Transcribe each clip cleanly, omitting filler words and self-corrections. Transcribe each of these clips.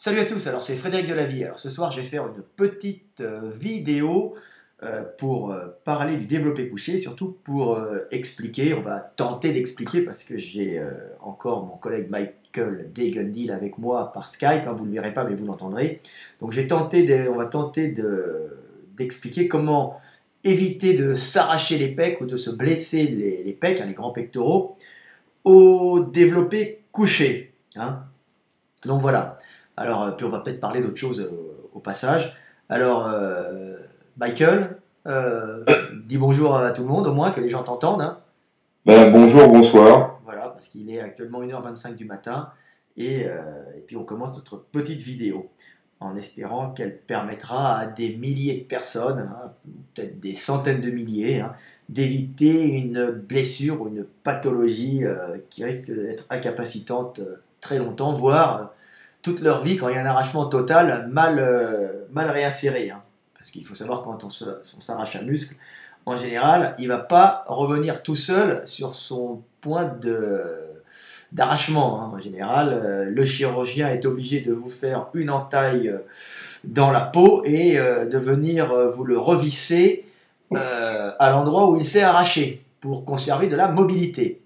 Salut à tous, alors c'est Frédéric Delavie. Alors ce soir je vais faire une petite vidéo pour parler du développé couché, surtout pour expliquer, on va tenter d'expliquer parce que j'ai encore mon collègue Michael Degundil avec moi par Skype, hein, vous ne le verrez pas mais vous l'entendrez. Donc on va tenter d'expliquer comment éviter de s'arracher les pecs ou de se blesser les pecs, hein, les grands pectoraux, au développé couché. Hein. Donc voilà. Alors, puis on va peut-être parler d'autre chose au passage. Alors, Michael, dis bonjour à tout le monde, au moins que les gens t'entendent. Hein. Bonjour, bonsoir. Voilà, parce qu'il est actuellement 1h25 du matin. Et puis on commence notre petite vidéo en espérant qu'elle permettra à des milliers de personnes, hein, peut-être des centaines de milliers, hein, d'éviter une blessure ou une pathologie qui risque d'être incapacitante très longtemps, voire toute leur vie quand il y a un arrachement total mal réinséré. Hein. Parce qu'il faut savoir quand on s'arrache un muscle, en général, il ne va pas revenir tout seul sur son point d'arrachement. Hein. En général, le chirurgien est obligé de vous faire une entaille dans la peau et de venir vous le revisser à l'endroit où il s'est arraché pour conserver de la mobilité.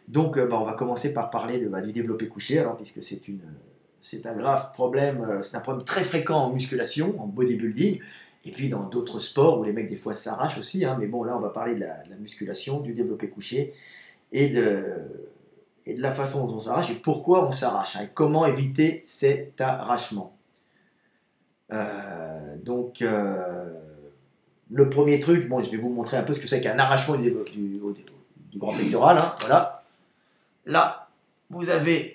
Donc, on va commencer par parler du développé couché, alors, puisque c'est un grave problème, c'est un problème très fréquent en musculation, en bodybuilding, et puis dans d'autres sports où les mecs des fois s'arrachent aussi, hein, mais bon là on va parler de la musculation, du développé couché, et de la façon dont on s'arrache, et pourquoi on s'arrache, hein, et comment éviter cet arrachement. Le premier truc, bon je vais vous montrer un peu ce que c'est qu'un arrachement du grand pectoral, hein, voilà. Là, vous avez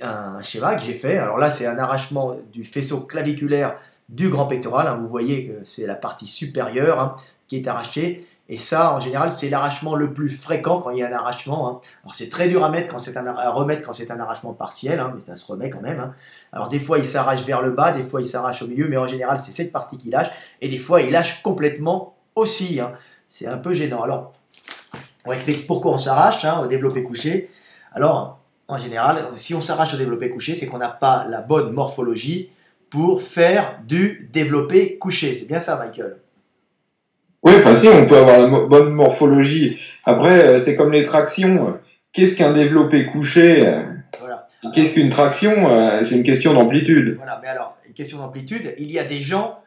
un schéma que j'ai fait. Alors là, c'est un arrachement du faisceau claviculaire du grand pectoral. Hein. Vous voyez que c'est la partie supérieure, hein, qui est arrachée. Et ça, en général, c'est l'arrachement le plus fréquent quand il y a un arrachement. Hein. Alors c'est très dur à remettre quand c'est un arrachement partiel, hein, mais ça se remet quand même. Hein. Alors des fois, il s'arrache vers le bas, des fois, il s'arrache au milieu, mais en général, c'est cette partie qui lâche. Et des fois, il lâche complètement aussi. Hein. C'est un peu gênant. Alors, on va expliquer pourquoi on s'arrache, hein, au développé couché. Alors, en général, si on s'arrache au développé couché, c'est qu'on n'a pas la bonne morphologie pour faire du développé couché. C'est bien ça, Michael? Oui, enfin si, on peut avoir la bonne morphologie. Après, c'est comme les tractions. Qu'est-ce qu'un développé couché? Voilà. Qu'est-ce qu'une traction? C'est une question d'amplitude. Voilà, mais alors, une question d'amplitude, il y a des gens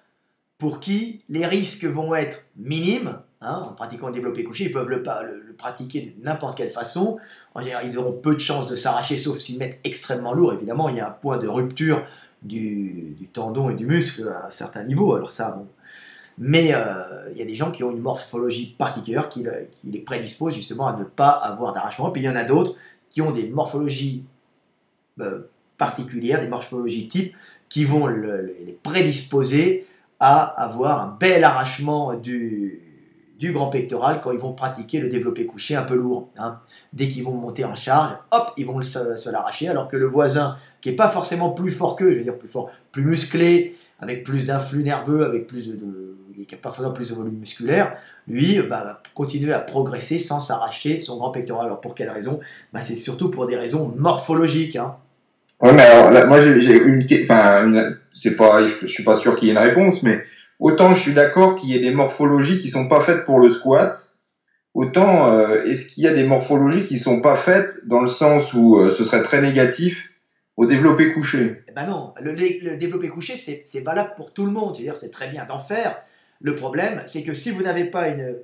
pour qui les risques vont être minimes, hein, en pratiquant le développé couché, ils peuvent le pratiquer de n'importe quelle façon. En général, ils auront peu de chances de s'arracher, sauf s'ils mettent extrêmement lourd. Évidemment, il y a un point de rupture du tendon et du muscle à un certain niveau. Alors ça, bon. Mais il y a des gens qui ont une morphologie particulière qui les prédispose justement à ne pas avoir d'arrachement. Puis il y en a d'autres qui ont des morphologies particulières, des morphologies types, qui vont les prédisposer à avoir un bel arrachement du grand pectoral quand ils vont pratiquer le développé couché un peu lourd. Hein. Dès qu'ils vont monter en charge, hop, ils vont se l'arracher, alors que le voisin, qui n'est pas forcément plus fort qu'eux, je veux dire plus fort, plus musclé, avec plus d'influx nerveux, avec qui n'a pas forcément plus de volume musculaire, lui va continuer à progresser sans s'arracher son grand pectoral. Alors pour quelle raison? C'est surtout pour des raisons morphologiques. Hein. Ouais, mais alors là, moi j'ai c'est pas, je suis pas sûr qu'il y ait une réponse, mais autant je suis d'accord qu'il y ait des morphologies qui sont pas faites pour le squat, autant est-ce qu'il y a des morphologies qui sont pas faites dans le sens où ce serait très négatif au développé couché? Eh ben non, le développé couché, c'est valable pour tout le monde. C'est-à-dire, c'est très bien d'en faire. Le problème, c'est que si vous n'avez pas une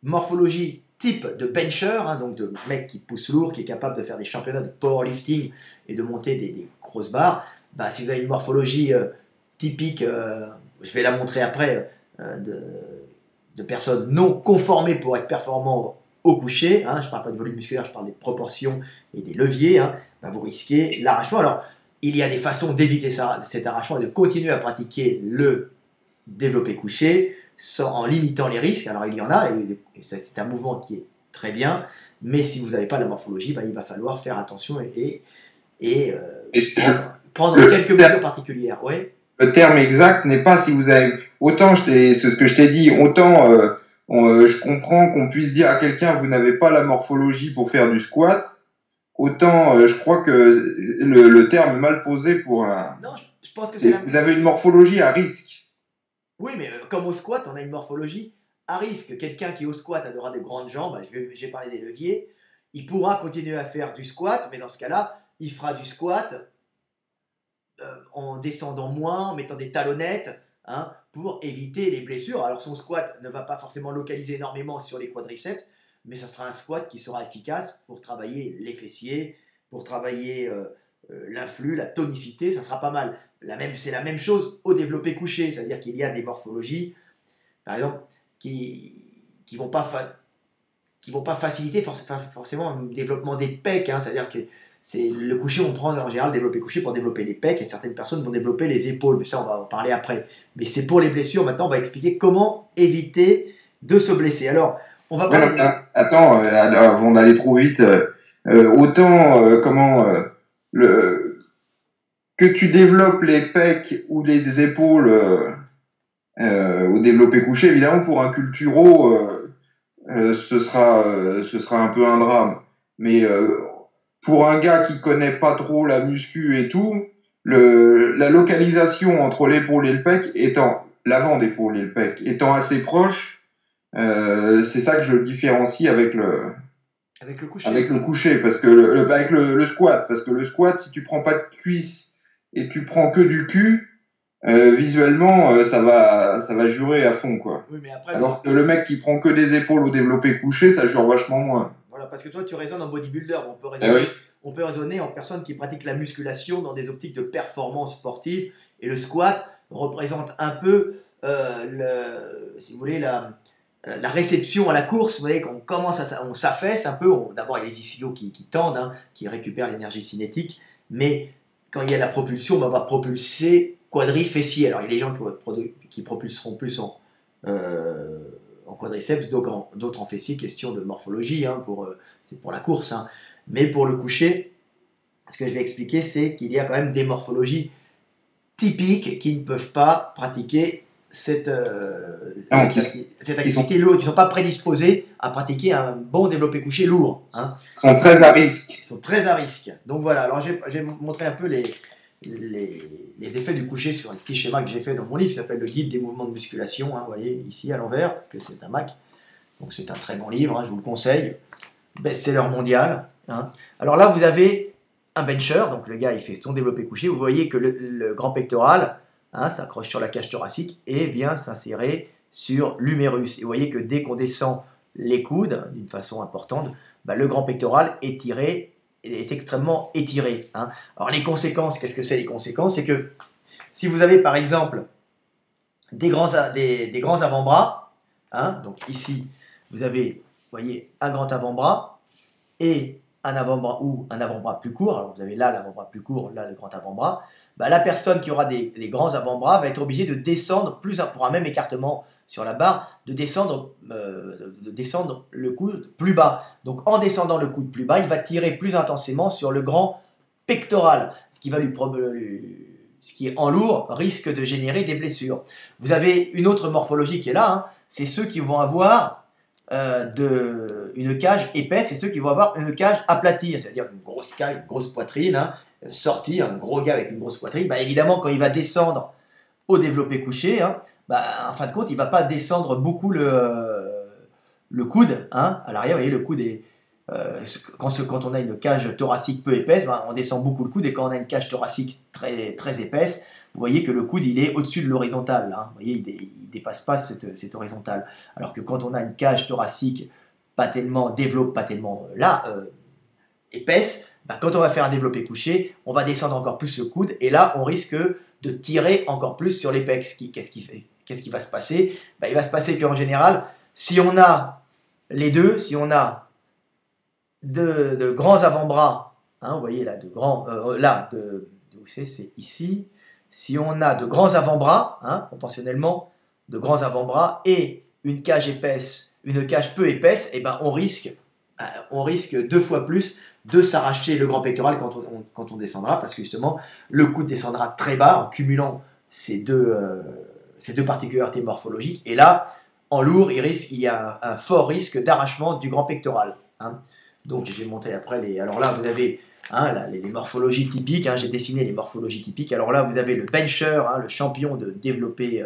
morphologie type de bencher, hein, donc de mec qui pousse lourd, qui est capable de faire des championnats de powerlifting et de monter des grosses barres, si vous avez une morphologie typique, je vais la montrer après, de personnes non conformées pour être performants au coucher, hein, je ne parle pas de volume musculaire, je parle des proportions et des leviers, hein, vous risquez l'arrachement. Alors, il y a des façons d'éviter cet arrachement et de continuer à pratiquer le développé couché en limitant les risques. Alors, il y en a, et c'est un mouvement qui est très bien, mais si vous n'avez pas la morphologie, il va falloir faire attention et prendre quelques mesures particulières. Ouais. Le terme exact n'est pas si vous avez... Autant, c'est ce que je t'ai dit, autant je comprends qu'on puisse dire à quelqu'un vous n'avez pas la morphologie pour faire du squat, autant je crois que le terme est mal posé pour un. Non, je pense que c'est Vous avez une morphologie à risque. Oui, mais comme au squat, on a une morphologie à risque. Quelqu'un qui au squat aura de grandes jambes, j'ai parlé des leviers, il pourra continuer à faire du squat, mais dans ce cas-là, il fera du squat en descendant moins, en mettant des talonnettes, hein, pour éviter les blessures. Alors son squat ne va pas forcément localiser énormément sur les quadriceps, mais ça sera un squat qui sera efficace pour travailler les fessiers, pour travailler l'influx, la tonicité, ça sera pas mal. C'est la même chose au développé couché, c'est-à-dire qu'il y a des morphologies, par exemple, qui vont pas faciliter forcément le développement des pecs, hein, c'est-à-dire que c'est le coucher, on prend en général développer couché pour développer les pecs, et certaines personnes vont développer les épaules, mais ça on va en parler après. Mais c'est pour les blessures. Maintenant on va expliquer comment éviter de se blesser. Alors on va parler. Attends, avant d'aller trop vite, autant que tu développes les pecs ou les épaules au développé couché, évidemment pour un culturo, ce sera un peu un drame. Mais pour un gars qui connaît pas trop la muscu et tout, la localisation entre l'épaule et le pec étant l'avant d'épaule et le pec étant assez proche, c'est ça que je le différencie avec le coucher, parce que avec le squat, parce que le squat, si tu prends pas de cuisse et tu prends que du cul, visuellement ça va jurer à fond, quoi. Oui, mais après, alors que le mec qui prend que des épaules au développé couché, ça jure vachement moins. Voilà, parce que toi tu raisonnes en bodybuilder, Oui. On peut raisonner en personne qui pratique la musculation dans des optiques de performance sportive, et le squat représente un peu si vous voulez la réception à la course. Vous voyez, qu'on commence on s'affaisse un peu, d'abord il y a les ischios qui tendent, hein, qui récupèrent l'énergie cinétique, mais quand il y a la propulsion, on va propulser quadrifessier. Alors il y a des gens qui propulseront plus en quadriceps, d'autres en fessier, question de morphologie, hein, c'est pour la course, hein. Mais pour le coucher, ce que je vais expliquer, c'est qu'il y a quand même des morphologies typiques qui ne peuvent pas pratiquer cette activité lourde, qui ne sont pas prédisposés à pratiquer un bon développé couché lourd, hein. Ils sont très à risque. Ils sont très à risque. Donc voilà, alors je vais montrer un peu les effets du coucher sur un petit schéma que j'ai fait dans mon livre, qui s'appelle le guide des mouvements de musculation, hein, vous voyez ici à l'envers, parce que c'est un Mac, donc c'est un très bon livre, hein, je vous le conseille, best-seller mondial, hein. Alors là vous avez un bencher, donc le gars il fait son développé couché, vous voyez que le grand pectoral, hein, s'accroche sur la cage thoracique et vient s'insérer sur l'humérus, et vous voyez que dès qu'on descend les coudes d'une façon importante, le grand pectoral est extrêmement étiré, hein. Alors les conséquences, qu'est-ce que c'est les conséquences? C'est que si vous avez par exemple des grands avant-bras, hein, donc ici vous avez, vous voyez, un grand avant-bras et un avant-bras ou un avant-bras plus court. Alors vous avez là l'avant-bras plus court, là le grand avant-bras. La personne qui aura des grands avant-bras va être obligée de descendre pour un même écartement sur la barre, de descendre le coude plus bas. Donc en descendant le coude plus bas, il va tirer plus intensément sur le grand pectoral, ce qui est en lourd risque de générer des blessures. Vous avez une autre morphologie qui est là, hein, c'est ceux qui vont avoir une cage épaisse et ceux qui vont avoir une cage aplatie, c'est-à-dire une grosse cage, une grosse poitrine, hein, sortie, un gros gars avec une grosse poitrine. Évidemment, quand il va descendre au développé couché, hein, en fin de compte, il ne va pas descendre beaucoup le coude, hein, à l'arrière. Vous voyez, le coude est... quand on a une cage thoracique peu épaisse, on descend beaucoup le coude, et quand on a une cage thoracique très, très épaisse, vous voyez que le coude il est au-dessus de l'horizontale, hein. Vous voyez, il ne dépasse pas cette horizontale. Alors que quand on a une cage thoracique pas tellement épaisse, quand on va faire un développé couché, on va descendre encore plus le coude, et là on risque de tirer encore plus sur les pecs. Qu'est-ce qui va se passer? Il va se passer qu'en général, si on a les deux, si on a de grands avant-bras, hein, vous voyez là, c'est ici, si on a de grands avant-bras, hein, proportionnellement, de grands avant-bras et une cage épaisse, une cage peu épaisse, on risque 2 fois plus de s'arracher le grand pectoral quand on descendra, parce que justement le coude descendra très bas en cumulant ces deux particularités morphologiques, et là en lourd il y a un fort risque d'arrachement du grand pectoral, hein. Donc j'ai monté après les... Alors là, vous avez les morphologies typiques, j'ai dessiné les morphologies typiques. Alors là, vous avez le bencher, le champion de développé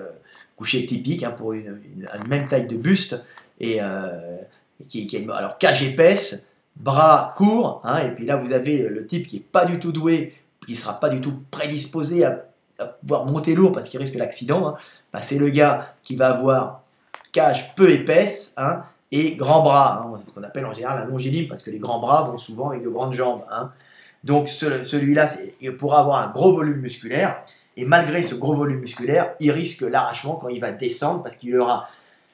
couché typique, pour une même taille de buste, et qui a alors cage épaisse, bras courts, et puis là vous avez le type qui n'est pas du tout doué, qui ne sera pas du tout prédisposé à pouvoir monter lourd parce qu'il risque l'accident. C'est le gars qui va avoir cage peu épaisse, et grands bras, ce qu'on appelle en général un longiligne, parce que les grands bras vont souvent avec de grandes jambes. Donc celui-là, il pourra avoir un gros volume musculaire, et malgré ce gros volume musculaire, il risque l'arrachement quand il va descendre, parce qu'il aura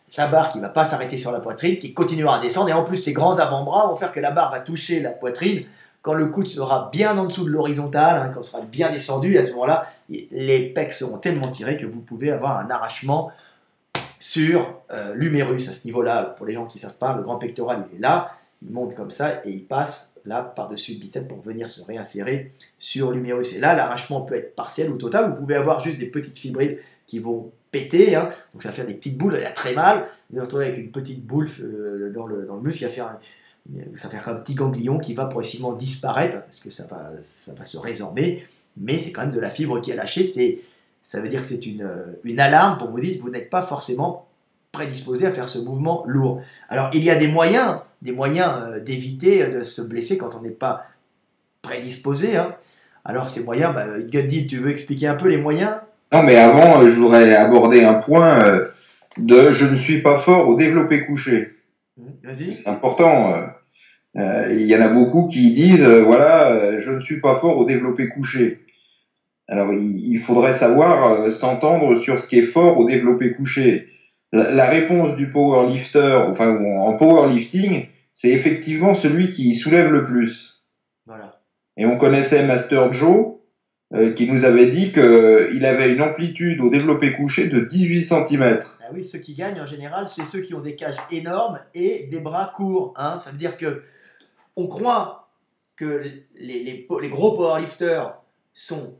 sa barre qui ne va pas s'arrêter sur la poitrine, qui continuera à descendre, et en plus ses grands avant-bras vont faire que la barre va toucher la poitrine quand le coude sera bien en dessous de l'horizontale, quand on sera bien descendu, et à ce moment-là, les pecs seront tellement tirés que vous pouvez avoir un arrachement sur l'humérus à ce niveau-là. Pour les gens qui ne savent pas, le grand pectoral il est là, il monte comme ça et il passe là par-dessus le biceps pour venir se réinsérer sur l'humérus. Et là, l'arrachement peut être partiel ou total. Vous pouvez avoir juste des petites fibrilles qui vont péter, donc ça va faire des petites boules, elle a très mal. Vous vous retrouvez avec une petite boule dans le muscle, ça va faire comme un petit ganglion qui va progressivement disparaître parce que ça va se résorber, mais c'est quand même de la fibre qui est lâchée. Ça veut dire que c'est une alarme pour vous dire que vous n'êtes pas forcément prédisposé à faire ce mouvement lourd. Alors, il y a des moyens d'éviter de se blesser quand on n'est pas prédisposé. Alors, ces moyens, Gundil, tu veux expliquer un peu les moyens? Non, mais avant, je voudrais aborder un point de je ne suis pas fort au développé couché. Vas-y. C'est important. Il y en a beaucoup qui disent, je ne suis pas fort au développé couché. Alors, il faudrait savoir s'entendre sur ce qui est fort au développé couché. La réponse du powerlifter, en powerlifting, c'est effectivement celui qui soulève le plus. Voilà. Et on connaissait Master Joe, qui nous avait dit qu'il avait une amplitude au développé couché de 18 cm. Ah oui, ceux qui gagnent en général, c'est ceux qui ont des cages énormes et des bras courts. Ça veut dire que on croit que les gros powerlifters sont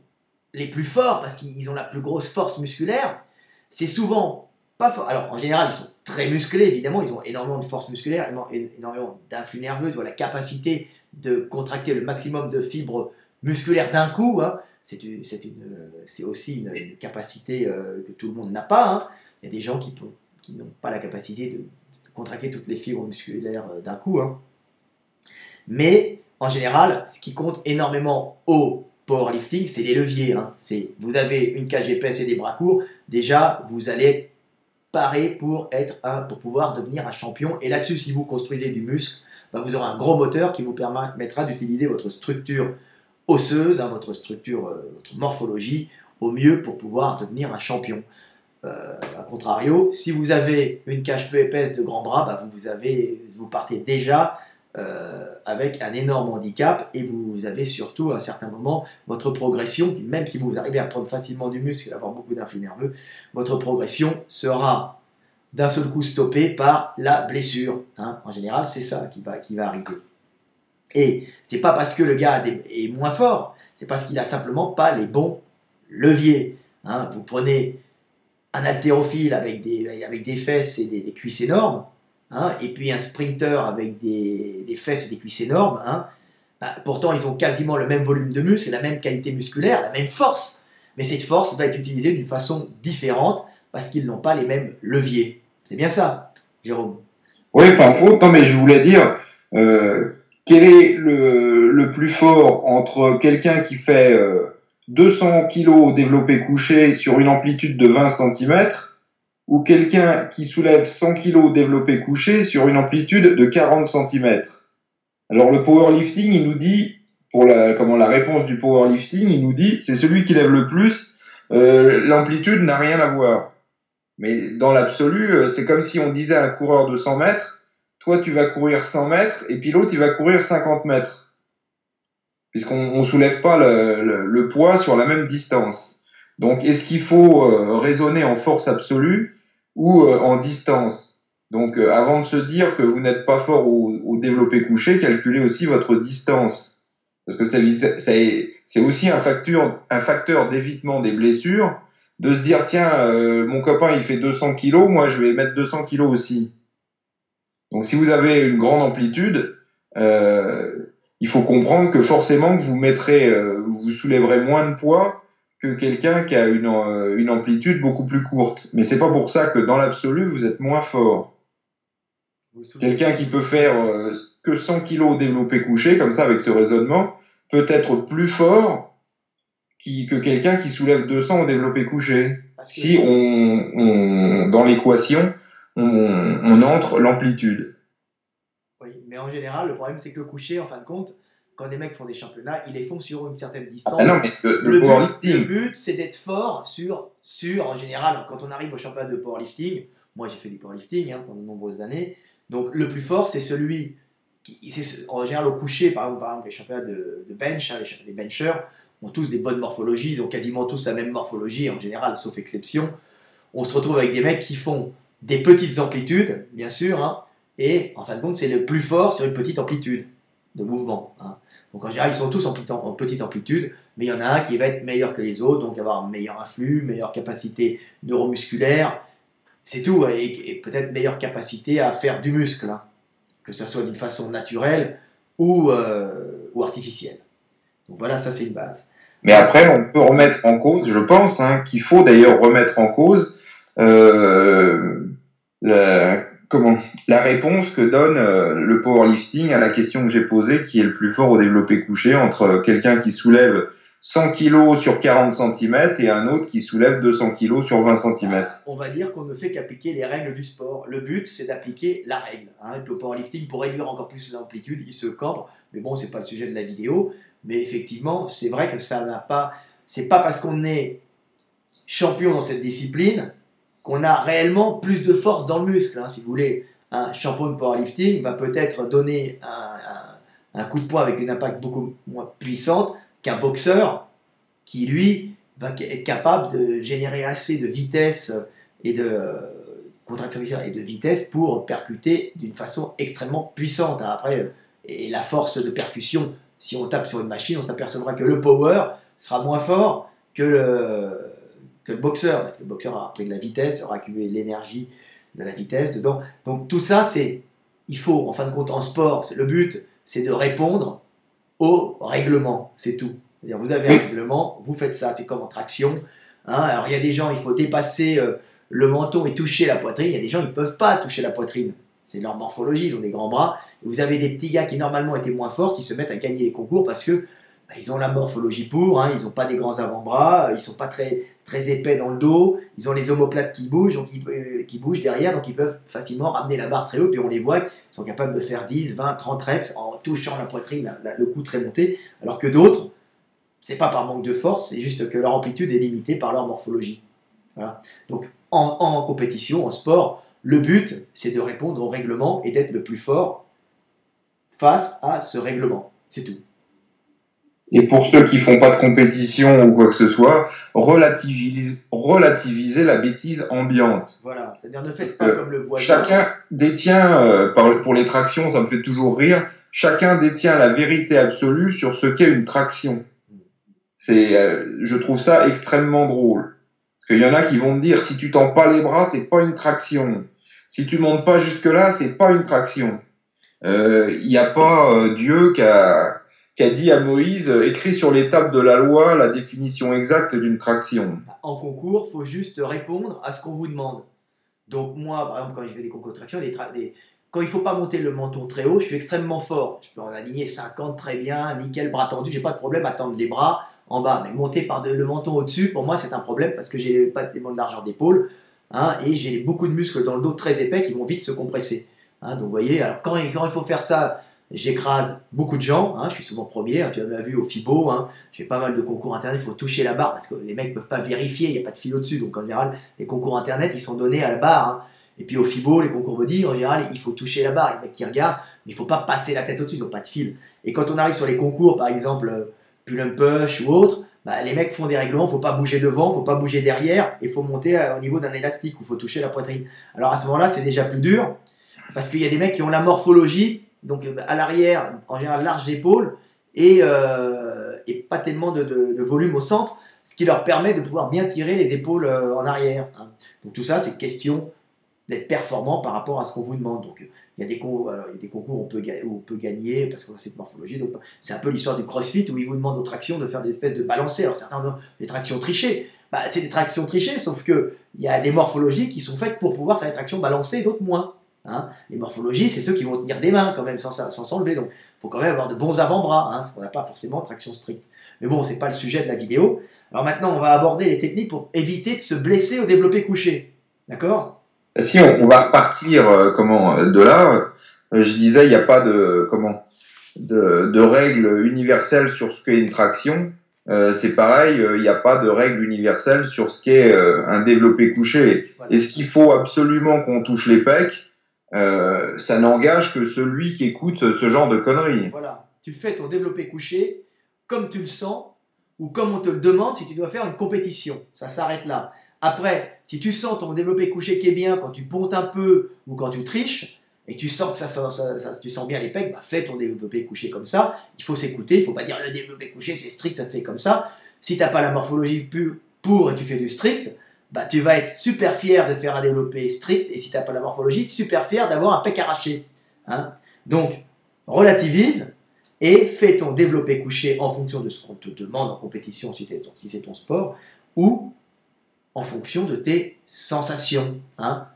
les plus forts parce qu'ils ont la plus grosse force musculaire. C'est souvent pas fort. Alors en général, ils sont très musclés, évidemment, ils ont énormément de force musculaire, énormément d'influx nerveux, la capacité de contracter le maximum de fibres musculaires d'un coup. C'est aussi une capacité que tout le monde n'a pas. Il y a des gens qui n'ont pas la capacité de contracter toutes les fibres musculaires d'un coup. Mais en général, ce qui compte énormément au powerlifting, c'est les leviers. Vous avez une cage épaisse et des bras courts, déjà vous allez être paré pour pouvoir devenir un champion. Et là-dessus, si vous construisez du muscle, vous aurez un gros moteur qui vous permettra d'utiliser votre structure osseuse, votre morphologie au mieux pour pouvoir devenir un champion. A contrario, si vous avez une cage peu épaisse de grands bras, vous partez déjà avec un énorme handicap, et vous avez surtout à un certain moment votre progression, même si vous arrivez à prendre facilement du muscle et avoir beaucoup d'influx nerveux, votre progression sera d'un seul coup stoppée par la blessure. En général, c'est ça qui va arriver. Et c'est pas parce que le gars est moins fort, c'est parce qu'il a simplement pas les bons leviers. Vous prenez un haltérophile avec des fesses et des cuisses énormes, et puis un sprinter avec des fesses et des cuisses énormes, pourtant ils ont quasiment le même volume de muscle, la même qualité musculaire, la même force, mais cette force va être utilisée d'une façon différente parce qu'ils n'ont pas les mêmes leviers. C'est bien ça, Jérôme? Oui, mais je voulais dire, quel est le plus fort entre quelqu'un qui fait 200 kg développé couché sur une amplitude de 20 cm ou quelqu'un qui soulève 100 kg développé couché sur une amplitude de 40 cm. Alors le powerlifting, il nous dit, la réponse du powerlifting, il nous dit, c'est celui qui lève le plus, l'amplitude n'a rien à voir. Mais dans l'absolu, c'est comme si on disait à un coureur de 100 mètres, toi tu vas courir 100 mètres et puis l'autre il va courir 50 mètres. Puisqu'on soulève pas le poids sur la même distance. Donc, est-ce qu'il faut raisonner en force absolue ou en distance? Donc, avant de se dire que vous n'êtes pas fort au développé couché, calculez aussi votre distance. Parce que c'est aussi un facteur d'évitement des blessures, de se dire, tiens, mon copain, il fait 200 kilos, moi, je vais mettre 200 kilos aussi. Donc, si vous avez une grande amplitude, il faut comprendre que forcément que vous soulèverez moins de poids que quelqu'un qui a une amplitude beaucoup plus courte. Mais c'est pas pour ça que dans l'absolu vous êtes moins fort. Quelqu'un qui peut faire que 100 kilos au développé couché, comme ça avec ce raisonnement, peut être plus fort que quelqu'un qui soulève 200 au développé couché. Si dans l'équation, on entre l'amplitude. Oui, mais en général, le problème c'est que le coucher, en fin de compte, quand des mecs font des championnats, ils les font sur une certaine distance. Ah non, mais le but, c'est d'être fort en général, quand on arrive au championnat de powerlifting, moi j'ai fait du powerlifting pendant de nombreuses années, donc le plus fort c'est celui en général au coucher, par exemple les championnats de bench, les benchers ont tous des bonnes morphologies, ils ont quasiment tous la même morphologie en général, sauf exception. On se retrouve avec des mecs qui font des petites amplitudes, bien sûr, et en fin de compte, c'est le plus fort sur une petite amplitude de mouvement. Donc en général, ils sont tous en petite amplitude, mais il y en a un qui va être meilleur que les autres, donc avoir un meilleur influx, meilleure capacité neuromusculaire, c'est tout, et peut-être meilleure capacité à faire du muscle, que ce soit d'une façon naturelle ou artificielle. Donc voilà, ça c'est une base. Mais après, on peut remettre en cause, je pense, qu'il faut d'ailleurs remettre en cause la réponse que donne le powerlifting à la question que j'ai posée, qui est le plus fort au développé couché, entre quelqu'un qui soulève 100 kg sur 40 cm et un autre qui soulève 200 kg sur 20 cm. On va dire qu'on ne fait qu'appliquer les règles du sport. Le but, c'est d'appliquer la règle. Le powerlifting, pour réduire encore plus l'amplitude, il se cambre. Mais bon, c'est pas le sujet de la vidéo. Mais effectivement, c'est vrai que ça n'a pas... C'est pas parce qu'on est champion dans cette discipline qu'on a réellement plus de force dans le muscle. Si vous voulez, un champion de powerlifting va peut-être donner un coup de poing avec une impact beaucoup moins puissante qu'un boxeur qui, lui, va être capable de générer assez de vitesse et de contraction et de vitesse pour percuter d'une façon extrêmement puissante. Après, et la force de percussion, si on tape sur une machine, on s'apercevra que le power sera moins fort que le boxeur, parce que le boxeur aura pris de la vitesse, aura accumulé l'énergie de la vitesse dedans. Donc tout ça, il faut, en fin de compte, en sport, le but, c'est de répondre au règlement, c'est tout. C'est-à-dire, vous avez un règlement, vous faites ça, c'est comme en traction. Alors il y a des gens, il faut dépasser le menton et toucher la poitrine. Il y a des gens, ils ne peuvent pas toucher la poitrine. C'est leur morphologie, ils ont des grands bras. Et vous avez des petits gars qui normalement étaient moins forts, qui se mettent à gagner les concours parce que ils ont la morphologie pour, ils n'ont pas des grands avant-bras, ils ne sont pas très, très épais dans le dos, ils ont les omoplates qui bougent, donc qui bougent derrière, donc ils peuvent facilement ramener la barre très haut, puis on les voit, ils sont capables de faire 10, 20, 30 reps en touchant la poitrine, le cou très monté, alors que d'autres, c'est pas par manque de force, c'est juste que leur amplitude est limitée par leur morphologie. Voilà. Donc en compétition, en sport, le but, c'est de répondre au règlement et d'être le plus fort face à ce règlement. C'est tout. Et pour ceux qui font pas de compétition ou quoi que ce soit, relativiser la bêtise ambiante. Voilà, c'est-à-dire ne faites pas comme le voisin. Chacun détient, pour les tractions, ça me fait toujours rire, chacun détient la vérité absolue sur ce qu'est une traction. Je trouve ça extrêmement drôle. Parce qu'il y en a qui vont me dire, si tu tends pas les bras, c'est pas une traction. Si tu montes pas jusque-là, c'est pas une traction. Il n'y a pas Dieu qui a dit à Moïse, écrit sur les tables de la loi la définition exacte d'une traction. En concours, il faut juste répondre à ce qu'on vous demande. Donc moi, par exemple, quand je fais des concours de traction, quand il ne faut pas monter le menton très haut, je suis extrêmement fort. Je peux en aligner 50 très bien, nickel, bras tendus, j'ai pas de problème à tendre les bras en bas. Mais monter le menton au-dessus, pour moi, c'est un problème parce que j'ai pas tellement de largeur d'épaule et j'ai beaucoup de muscles dans le dos très épais qui vont vite se compresser. Donc vous voyez, alors quand il faut faire ça, j'écrase beaucoup de gens, je suis souvent premier, tu l'as vu au FIBO, j'ai pas mal de concours internet, il faut toucher la barre parce que les mecs ne peuvent pas vérifier, il n'y a pas de fil au-dessus, donc en général les concours internet ils sont donnés à la barre, et puis au FIBO, les concours body, en général il faut toucher la barre, les mecs qui regardent, mais il ne faut pas passer la tête au-dessus, ils n'ont pas de fil. Et quand on arrive sur les concours, par exemple pull-up push ou autre, les mecs font des règlements, il ne faut pas bouger devant, il ne faut pas bouger derrière, il faut monter au niveau d'un élastique où il faut toucher la poitrine. Alors à ce moment-là c'est déjà plus dur, parce qu'il y a des mecs qui ont la morphologie, donc à l'arrière, en général large d'épaule, et pas tellement de volume au centre, ce qui leur permet de pouvoir bien tirer les épaules en arrière. Donc tout ça, c'est question d'être performant par rapport à ce qu'on vous demande. Donc, il y a des concours où on peut gagner parce qu'on a cette morphologie. Donc, c'est un peu l'histoire du CrossFit où ils vous demandent aux tractions de faire des espèces de balancés. Alors, certains ont des tractions trichées. Bah, c'est des tractions trichées, sauf qu'il y a des morphologies qui sont faites pour pouvoir faire des tractions balancées, d'autres moins. Hein. Les morphologies, c'est ceux qui vont tenir des mains quand même sans s'enlever. Donc, il faut quand même avoir de bons avant-bras, hein, ce qu'on n'a pas forcément de traction stricte. Mais bon, c'est pas le sujet de la vidéo. Alors maintenant, on va aborder les techniques pour éviter de se blesser au développé couché. D'accord? Si on va repartir de là, je disais il n'y a pas de règle universelle sur ce qu'est une traction. C'est pareil, il n'y a pas de règle universelle sur ce qu'est un développé couché. Voilà. Est-ce qu'il faut absolument qu'on touche les pecs? Ça n'engage que celui qui écoute ce genre de conneries. Voilà, tu fais ton développé couché comme tu le sens ou comme on te le demande si tu dois faire une compétition. Ça s'arrête là. Après, si tu sens ton développé couché qui est bien quand tu pontes un peu ou quand tu triches, et tu sens que tu sens bien les pecs, bah fais ton développé couché comme ça. Il faut s'écouter, il ne faut pas dire le développé couché c'est strict, ça te fait comme ça. Si tu n'as pas la morphologie pour et tu fais du strict, bah tu vas être super fier de faire un développé strict, et si tu n'as pas la morphologie, super fier d'avoir un pec arraché. Hein. Donc, relativise et fais ton développé couché en fonction de ce qu'on te demande en compétition si c'est ton sport, ou en fonction de tes sensations, hein,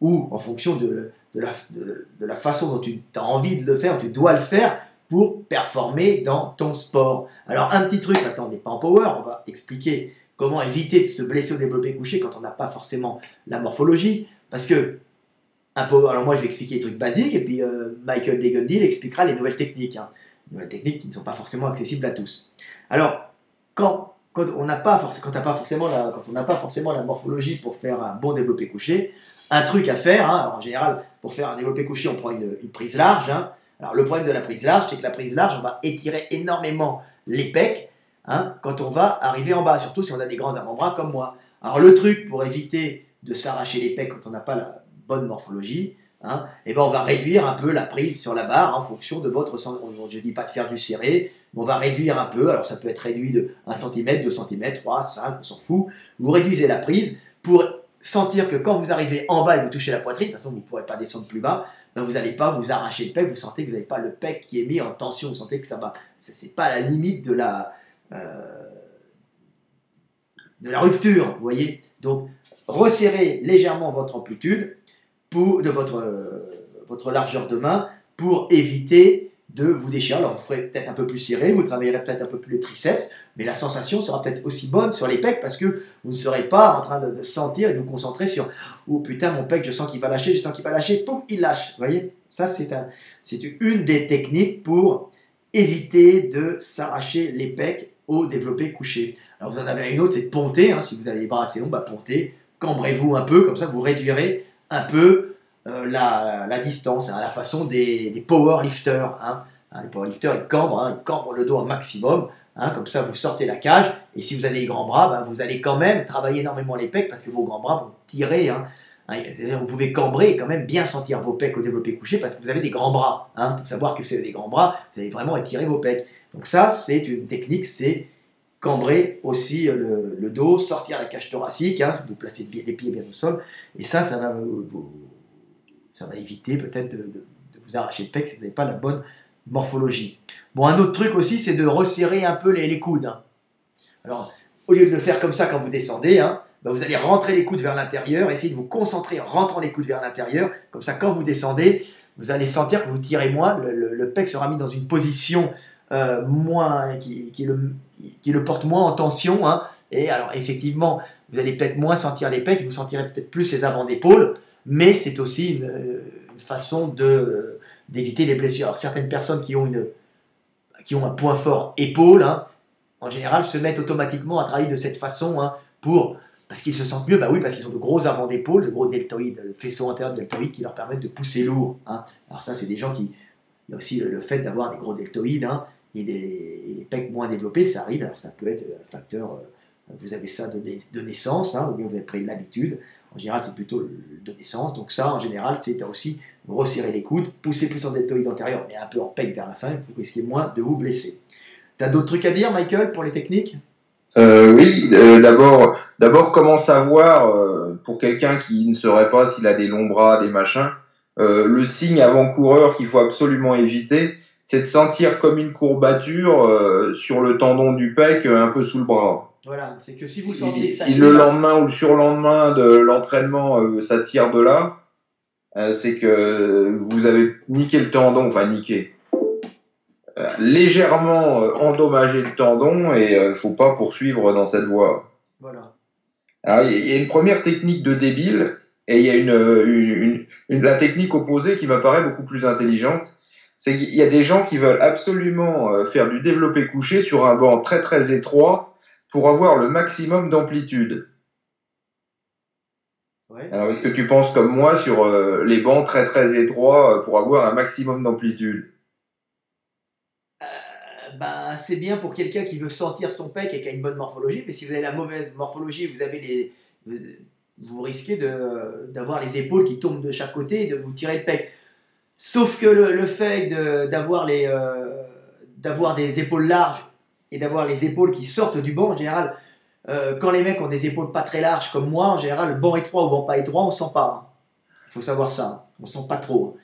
ou en fonction de la façon dont tu as envie de le faire, tu dois le faire pour performer dans ton sport. Alors un petit truc, maintenant on n'est pas en power, on va expliquer comment éviter de se blesser au développé couché quand on n'a pas forcément la morphologie, parce que un power, alors moi je vais expliquer les trucs basiques, et puis Michael Degundill expliquera les nouvelles techniques, hein, nouvelles techniques qui ne sont pas forcément accessibles à tous. Alors, quand on n'a pas forcément la morphologie pour faire un bon développé couché, un truc à faire, hein, alors en général, pour faire un développé couché, on prend une prise large. Hein. Alors le problème de la prise large, c'est que la prise large, on va étirer énormément les pecs hein, quand on va arriver en bas, surtout si on a des grands avant-bras comme moi. Alors le truc pour éviter de s'arracher les pecs quand on n'a pas la bonne morphologie, hein, et ben on va réduire un peu la prise sur la barre en fonction de votre... Je ne dis pas de faire du serré, mais on va réduire un peu. Alors ça peut être réduit de 1 cm, 2 cm, 3, 5, on s'en fout. Vous réduisez la prise pour sentir que quand vous arrivez en bas et vous touchez la poitrine, de toute façon vous ne pourrez pas descendre plus bas, ben vous n'allez pas vous arracher le pec, vous sentez que vous n'avez pas le pec qui est mis en tension, vous sentez que ça va, c'est pas la limite de la rupture, vous voyez. Donc resserrez légèrement votre amplitude de votre largeur de main pour éviter de vous déchirer. Alors vous ferez peut-être un peu plus serré, vous travaillerez peut-être un peu plus les triceps, mais la sensation sera peut-être aussi bonne sur les pecs parce que vous ne serez pas en train de sentir et de vous concentrer sur « Oh putain, mon pec, je sens qu'il va lâcher, poum, il lâche ». Vous voyez, ça c'est une des techniques pour éviter de s'arracher les pecs au développé couché. Alors vous en avez une autre, c'est de ponter, hein, si vous avez les bras assez longs, bah pontez, cambrez-vous un peu, comme ça vous réduirez un peu la distance, hein, à la façon des powerlifters. Hein. Les powerlifters, ils cambrent le dos au maximum. Hein, comme ça, vous sortez la cage. Et si vous avez des grands bras, ben, vous allez quand même travailler énormément les pecs parce que vos grands bras vont tirer. Hein. Vous pouvez cambrer et quand même bien sentir vos pecs au développé couché parce que vous avez des grands bras. Hein. Pour savoir que vous avez des grands bras, vous allez vraiment étirer vos pecs. Donc ça, c'est une technique, c'est cambrer aussi le dos, sortir la cage thoracique. Hein, vous placez les pieds bien au sol. Et ça va éviter peut-être de vous arracher le pec si vous n'avez pas la bonne morphologie. Bon, un autre truc aussi, c'est de resserrer un peu les coudes. Hein. Alors, au lieu de le faire comme ça quand vous descendez, hein, ben vous allez rentrer les coudes vers l'intérieur, essayez de vous concentrer en rentrant les coudes vers l'intérieur. Comme ça, quand vous descendez, vous allez sentir que vous tirez moins, le pec sera mis dans une position qui le porte moins en tension. Hein. Et alors, effectivement, vous allez peut-être moins sentir les pecs, vous sentirez peut-être plus les avant d'épaule. Mais c'est aussi une façon d'éviter les blessures. Alors, certaines personnes qui ont un point fort épaule, hein, en général, se mettent automatiquement à travailler de cette façon hein, parce qu'ils se sentent mieux. Bah oui, parce qu'ils ont de gros avant d'épaule, de gros deltoïdes, faisceaux antérieurs deltoïdes qui leur permettent de pousser lourd. Hein. Alors ça, c'est des gens qui... Il y a aussi le fait d'avoir des gros deltoïdes hein, et des pecs moins développés, ça arrive. Alors ça peut être un facteur... vous avez ça de naissance, hein, ou bien vous avez pris l'habitude. En général, c'est plutôt de naissance. Donc ça, en général, c'est aussi resserrer les coudes, pousser plus en deltoïde antérieur, mais un peu en pec vers la fin, pour risquer moins de vous blesser. Tu as d'autres trucs à dire, Michael, pour les techniques? Oui, d'abord, comment savoir pour quelqu'un qui ne saurait pas s'il a des longs bras, des machins, le signe avant-coureur qu'il faut absolument éviter, c'est de sentir comme une courbature sur le tendon du pec, un peu sous le bras. Voilà, c'est que si vous sentez que ça Si le lendemain ou le surlendemain de l'entraînement, ça tire de là, c'est que vous avez niqué le tendon, enfin niqué, légèrement endommagé le tendon et faut pas poursuivre dans cette voie. Voilà. Alors, il y a une première technique de débile et il y a la technique opposée qui m'apparaît beaucoup plus intelligente. C'est qu'il y a des gens qui veulent absolument faire du développé couché sur un banc très très étroit pour avoir le maximum d'amplitude. Ouais. Alors, est-ce que tu penses comme moi sur les bancs très très étroits pour avoir un maximum d'amplitude? Ben, c'est bien pour quelqu'un qui veut sentir son pec et qui a une bonne morphologie, mais si vous avez la mauvaise morphologie, vous risquez d'avoir les épaules qui tombent de chaque côté et de vous tirer le pec. Sauf que le fait d'avoir des épaules larges et d'avoir les épaules qui sortent du banc, en général, quand les mecs ont des épaules pas très larges comme moi, en général, banc étroit ou banc pas étroit, on sent pas. Il faut savoir ça, on sent pas trop.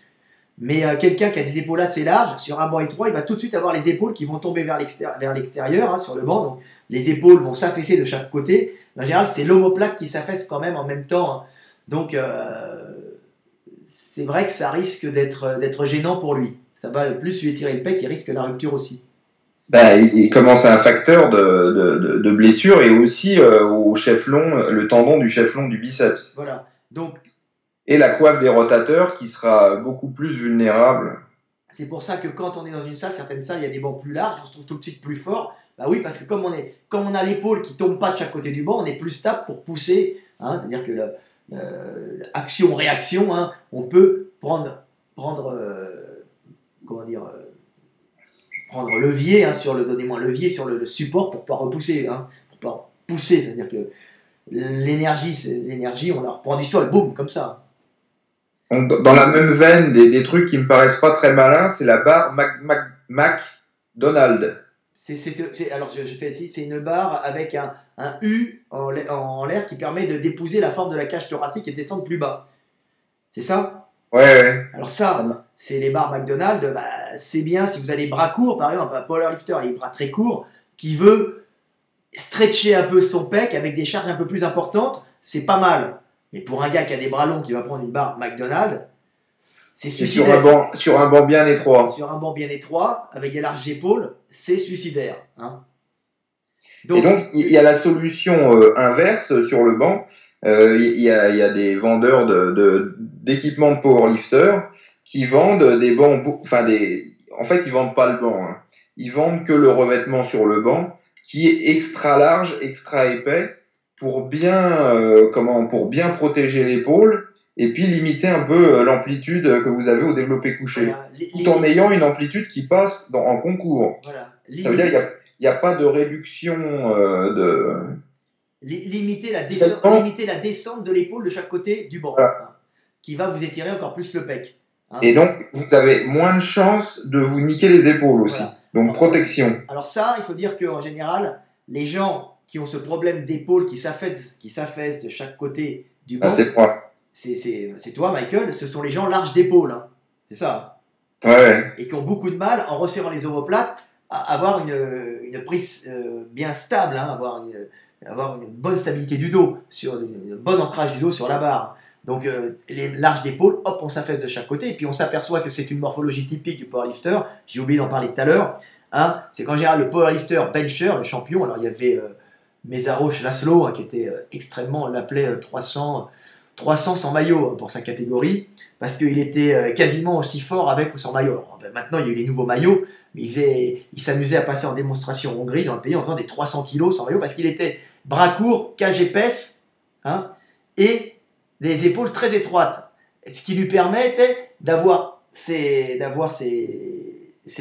Mais quelqu'un qui a des épaules assez larges, sur un banc étroit, il va tout de suite avoir les épaules qui vont tomber vers l'extérieur sur le banc. Donc les épaules vont s'affaisser de chaque côté. En général, c'est l'omoplate qui s'affaisse quand même en même temps. Donc c'est vrai que ça risque d'être gênant pour lui. Ça va plus lui étirer le pec, il risque la rupture aussi. Ben, il commence à un facteur de blessure et aussi au chef-long, le tendon du chef-long du biceps. Voilà. Donc, et la coiffe des rotateurs qui sera beaucoup plus vulnérable. C'est pour ça que quand on est dans une salle, certaines salles, il y a des bancs plus larges, on se trouve tout de suite plus fort. Bah oui, parce que comme on a l'épaule qui tombe pas de chaque côté du banc, on est plus stable pour pousser. C'est-à-dire que action-réaction, on peut prendre levier donnez-moi levier sur le support pour pouvoir repousser, pour pouvoir pousser. C'est-à-dire que l'énergie, on la reprend du sol, boum, comme ça. Dans la même veine, des trucs qui me paraissent pas très malins, c'est la barre McDonald. Alors je fais ici, c'est une barre avec un U en l'air qui permet d'épouser la forme de la cage thoracique et de descendre plus bas. C'est ça? Ouais. Alors ça, c'est les barres McDonald. Bah, c'est bien si vous avez des bras courts, par exemple, un powerlifter, les bras très courts, qui veut stretcher un peu son pec avec des charges un peu plus importantes, c'est pas mal. Mais pour un gars qui a des bras longs qui va prendre une barre McDonald, c'est suicidaire. Sur un banc bien étroit. Sur un banc bien étroit, avec des larges épaules, c'est suicidaire. Donc, il y a la solution inverse sur le banc. Il y a des vendeurs d'équipements de powerlifter qui vendent des bancs, en fait, ils vendent pas le banc. Ils vendent que le revêtement sur le banc, qui est extra large, extra épais, pour bien protéger l'épaule et puis limiter un peu l'amplitude que vous avez au développé couché, voilà, tout en ayant une amplitude qui passe en concours. Voilà. Ça veut dire qu'il n'y a pas de réduction limiter la descente de l'épaule de chaque côté du banc, voilà, qui va vous étirer encore plus le pec. Et donc, vous avez moins de chances de vous niquer les épaules aussi. Voilà. Donc, protection. Alors ça, il faut dire qu'en général, les gens qui ont ce problème d'épaule qui s'affaisse de chaque côté du banc, c'est moi. C'est toi, Michael, ce sont les gens larges d'épaule. C'est ça. Ouais. Et qui ont beaucoup de mal, en resserrant les omoplates, à avoir une prise bien stable, avoir une bonne stabilité du dos, un bon ancrage du dos sur la barre. Donc les larges d'épaule, hop, on s'affaisse de chaque côté, et puis on s'aperçoit que c'est une morphologie typique du powerlifter. J'ai oublié d'en parler tout à l'heure. C'est qu'en général, le powerlifter bencher, le champion, alors il y avait Mesarosh Laszlo, qui était extrêmement, on l'appelait 300 sans maillot pour sa catégorie, parce qu'il était quasiment aussi fort avec ou sans maillot. Alors, maintenant, il y a eu les nouveaux maillots, mais il s'amusait à passer en démonstration en Hongrie, dans le pays, en faisant des 300 kilos sans maillot, parce qu'il était bras court, cage épaisse, et des épaules très étroites, ce qui lui permettait d'avoir ses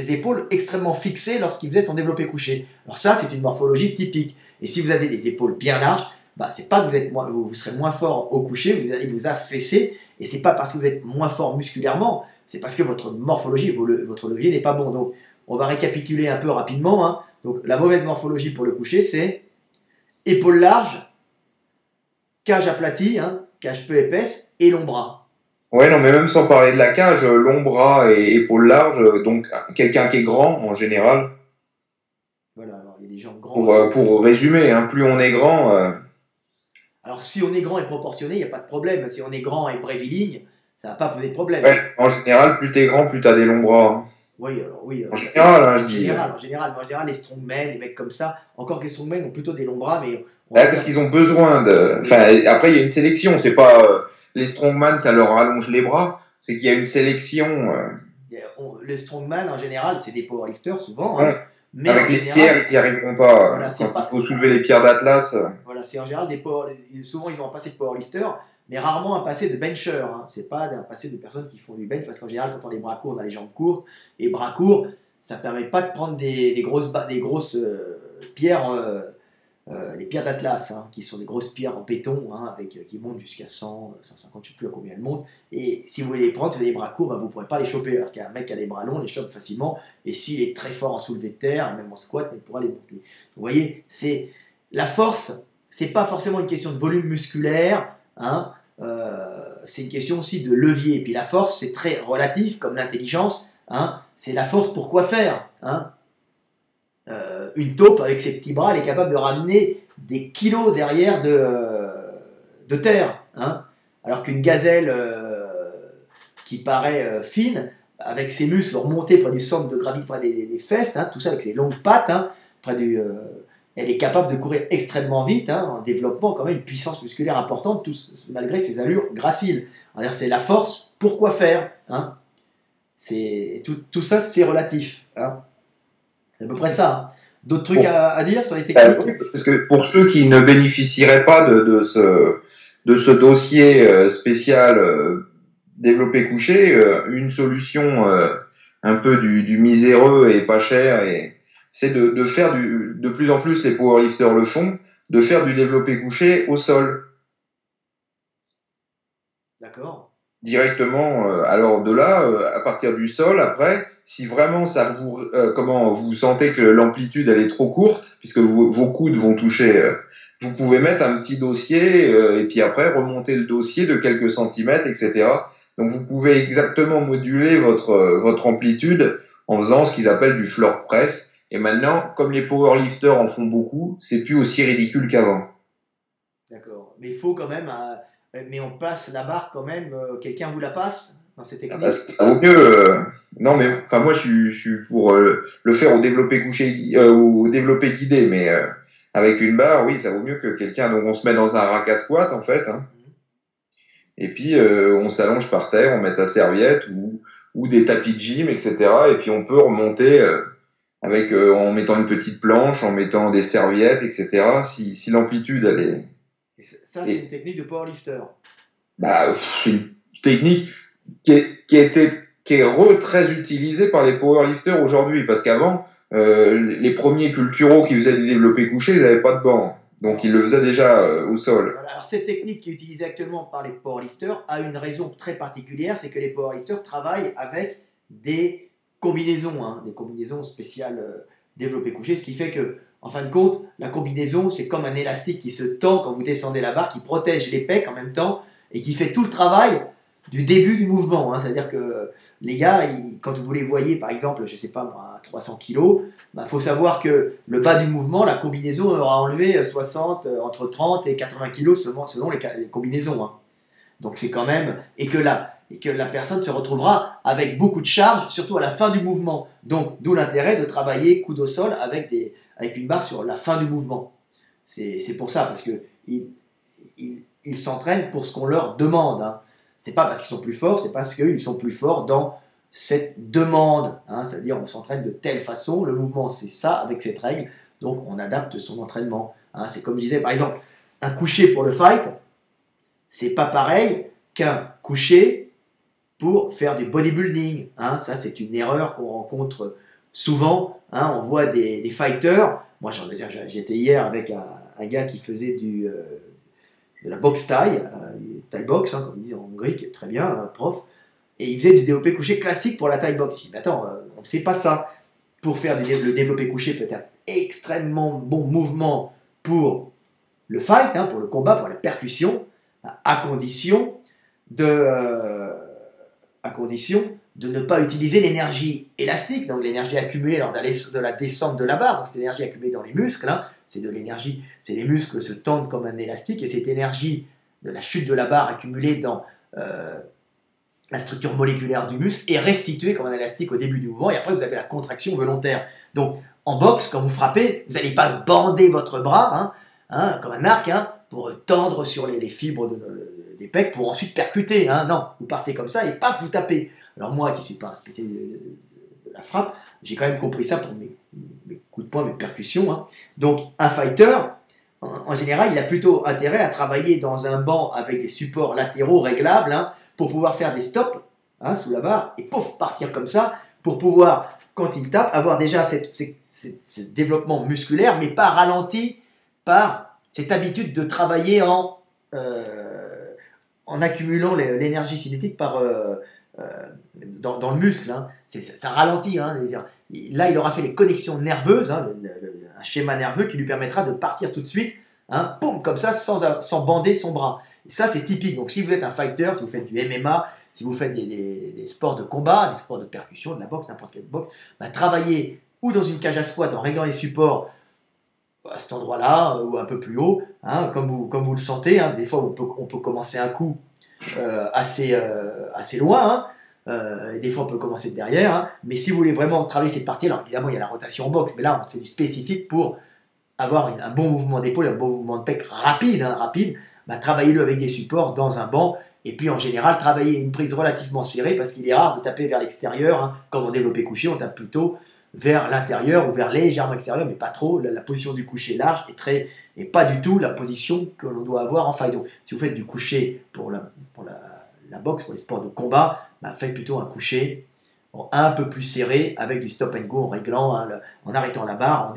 épaules extrêmement fixées lorsqu'il faisait son développé couché. Alors ça, c'est une morphologie typique. Et si vous avez des épaules bien larges, c'est pas que vous serez moins fort au coucher, vous allez vous affaisser, et c'est pas parce que vous êtes moins fort musculairement, c'est parce que votre morphologie, votre levier n'est pas bon. Donc, on va récapituler un peu rapidement. Donc, la mauvaise morphologie pour le coucher, c'est épaules larges, cage aplatie, cage peu épaisse et long bras. Ouais, non, mais même sans parler de la cage, long bras et épaules larges, donc quelqu'un qui est grand en général. Voilà, alors il y a des gens grands. Pour résumer, hein, plus on est grand, Alors si on est grand et proportionné, il n'y a pas de problème. Si on est grand et bréviligne, ça va pas poser de problème. ouais, en général, plus t'es grand, plus t'as des longs bras. Oui, alors oui. En général, hein, je En dis. général, en général, les strongmen, les mecs comme ça, encore que les strongmen ont plutôt des longs bras, mais on Parce qu'ils ont besoin de. Oui. Enfin, après, il y a une sélection. C'est pas les strongman, ça leur allonge les bras. C'est qu'il y a une sélection. Les strongman, en général, c'est des powerlifters, souvent. Ouais. Hein, mais Avec en les général, pierres, ils n'y arriveront pas. voilà, Quand il faut soulever les pierres d'Atlas. Voilà, c'est en général souvent ils ont un passé de powerlifter, mais rarement un passé de bencher. Hein. C'est pas un passé de personnes qui font du bench, parce qu'en général, quand on a les bras courts, on a les jambes courtes. Et bras courts, ça permet pas de prendre des grosses pierres, les pierres d'Atlas, hein, qui sont des grosses pierres en béton, hein, qui montent jusqu'à 100, 150, je sais plus à combien elles montent. Et si vous voulez les prendre, si vous avez des bras courts, bah, vous ne pourrez pas les choper. Alors qu'un mec qui a des bras longs, les chope facilement. Et s'il est très fort en soulevé de terre, et même en squat, il pourra les monter. Donc, vous voyez, la force, c'est pas forcément une question de volume musculaire, hein, c'est une question aussi de levier. Et puis la force, c'est très relatif, comme l'intelligence. Hein, c'est la force pour quoi faire. Hein. Une taupe avec ses petits bras, elle est capable de ramener des kilos derrière de terre. Hein, alors qu'une gazelle qui paraît fine, avec ses muscles remontés près du centre de gravité, près des fesses, hein, tout ça avec ses longues pattes, hein, elle est capable de courir extrêmement vite, hein, en développant quand même une puissance musculaire importante, malgré ses allures graciles. Alors c'est la force, pourquoi faire, hein, tout ça c'est relatif. Hein. C'est à peu près ça. Hein. D'autres trucs à dire sur les techniques? Oui, parce que pour ceux qui ne bénéficieraient pas de ce dossier spécial développé couché, une solution un peu du miséreux et pas cher, c'est de faire de plus en plus, les powerlifters le font, de faire du développé couché au sol. D'accord. Directement, alors de là, à partir du sol, après, si vraiment ça vous sentez que l'amplitude elle est trop courte, puisque vos coudes vont toucher, vous pouvez mettre un petit dossier et puis après remonter le dossier de quelques centimètres, etc. Donc vous pouvez exactement moduler votre amplitude en faisant ce qu'ils appellent du floor press. Et maintenant, comme les powerlifters en font beaucoup, c'est plus aussi ridicule qu'avant. D'accord. Mais il faut quand même. Mais on passe la barre quand même. Quelqu'un vous la passe dans ces Ah bah, techniques? ça vaut mieux. Non, mais enfin moi je suis pour le faire au développé couché, au développé guidé, mais avec une barre, oui, ça vaut mieux que quelqu'un. Donc on se met dans un rack à squat en fait, hein, et puis on s'allonge par terre, on met sa serviette ou des tapis de gym, etc. Et puis on peut remonter avec en mettant une petite planche, en mettant des serviettes, etc. Si l'amplitude elle est, Et ça, c'est une technique de powerlifter. bah c'est une technique qui est très utilisé par les powerlifters aujourd'hui, parce qu'avant, les premiers culturaux qui faisaient du développé couché, ils n'avaient pas de banc. Donc ils le faisaient déjà au sol. Voilà. Alors cette technique qui est utilisée actuellement par les powerlifters a une raison très particulière, c'est que les powerlifters travaillent avec des combinaisons, hein, des combinaisons spéciales développé couché, ce qui fait que, en fin de compte, la combinaison, c'est comme un élastique qui se tend quand vous descendez la barre, qui protège les pecs en même temps et qui fait tout le travail du début du mouvement. Hein. C'est-à-dire que les gars, quand vous les voyez, par exemple, je sais pas moi, à 300 kg, il faut savoir que le bas du mouvement, la combinaison aura enlevé 60, entre 30 et 80 kg selon les combinaisons. Hein. Donc c'est quand même... Et que la personne se retrouvera avec beaucoup de charge, surtout à la fin du mouvement. Donc d'où l'intérêt de travailler coude au sol avec une barre sur la fin du mouvement. C'est pour ça, parce qu'ils s'entraînent pour ce qu'on leur demande. Hein. C'est pas parce qu'ils sont plus forts, c'est parce qu'ils sont plus forts dans cette demande. Hein. C'est-à-dire on s'entraîne de telle façon, le mouvement c'est ça, avec cette règle, donc on adapte son entraînement. Hein. C'est comme je disais, par exemple, un coucher pour le fight, c'est pas pareil qu'un coucher pour faire du bodybuilding. Hein. Ça, c'est une erreur qu'on rencontre souvent. Hein. On voit des fighters. Moi, j'étais hier avec un gars qui faisait de la boxe thaï, thaï box, hein, comme ils disent en Hongrie, qui est très bien, un prof. Et il faisait du développé couché classique pour la thaï box. Je dis, mais attends, on ne fait pas ça. Pour faire le développé couché peut être extrêmement bon mouvement pour le fight, hein, pour le combat, pour la percussion. à condition de, euh, à condition de ne pas utiliser l'énergie élastique, donc l'énergie accumulée lors de la descente de la barre, donc c'est l'énergie accumulée dans les muscles, hein, c'est de l'énergie, c'est les muscles se tendent comme un élastique, et cette énergie de la chute de la barre accumulée dans la structure moléculaire du muscle est restituée comme un élastique au début du mouvement, et après vous avez la contraction volontaire. Donc en boxe, quand vous frappez, vous n'allez pas bander votre bras, comme un arc, pour tendre sur les fibres des pecs pour ensuite percuter. Non, vous partez comme ça et paf, vous tapez. Alors moi, qui ne suis pas un spécialiste de la frappe, j'ai quand même compris ça pour mes coups de poing, mes percussions. Donc un fighter, en général, il a plutôt intérêt à travailler dans un banc avec des supports latéraux réglables, pour pouvoir faire des stops sous la barre et pouf, partir comme ça pour pouvoir, quand il tape, avoir déjà ce développement musculaire, mais pas ralenti par cette habitude de travailler en accumulant l'énergie cinétique dans le muscle. Ça ralentit. Là, il aura fait les connexions nerveuses, un schéma nerveux qui lui permettra de partir tout de suite, boum, comme ça, sans bander son bras. Et ça, c'est typique. Donc, si vous êtes un fighter, si vous faites du MMA, si vous faites des sports de combat, des sports de percussion, de la boxe, n'importe quelle boxe, travaillez ou dans une cage à squat en réglant les supports à cet endroit-là, ou un peu plus haut, comme vous le sentez. Des fois, on peut commencer un coup assez loin, et des fois, on peut commencer de derrière. Mais si vous voulez vraiment travailler cette partie, alors évidemment, il y a la rotation en boxe, mais là, on fait du spécifique pour avoir un bon mouvement d'épaule, un bon mouvement de pec rapide. Travaillez-le avec des supports dans un banc, et puis en général, travaillez une prise relativement serrée, parce qu'il est rare de taper vers l'extérieur. Comme en développé couché, on tape plutôt vers l'intérieur ou vers légèrement extérieur, mais pas trop. La position du coucher large et pas du tout la position que l'on doit avoir en fight. Donc, si vous faites du coucher pour la boxe, pour les sports de combat, faites plutôt un coucher un peu plus serré, avec du stop and go, en réglant, en arrêtant la barre,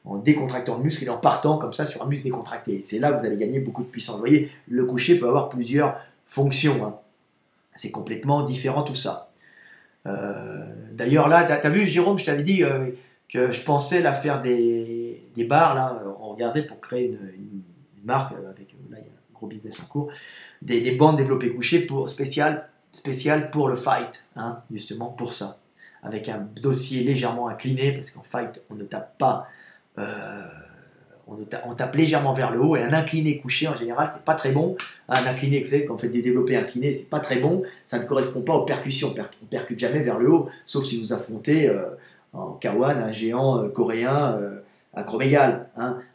en décontractant le muscle et en partant comme ça sur un muscle décontracté. C'est là que vous allez gagner beaucoup de puissance. Vous voyez, le coucher peut avoir plusieurs fonctions. C'est complètement différent tout ça. D'ailleurs là, tu as vu Jérôme, je t'avais dit que je pensais là faire des barres, là, on regardait pour créer une marque, avec là il y a un gros business en cours, des bandes développées couchées spéciales pour le fight, justement pour ça, avec un dossier légèrement incliné, parce qu'en fight on ne tape pas, on tape légèrement vers le haut, et un incliné couché en général c'est pas très bon. Un incliné, vous savez, quand on fait des développés inclinés, c'est pas très bon, ça ne correspond pas aux percussions, on percute jamais vers le haut, sauf si vous affrontez en K1 un géant coréen acromégal.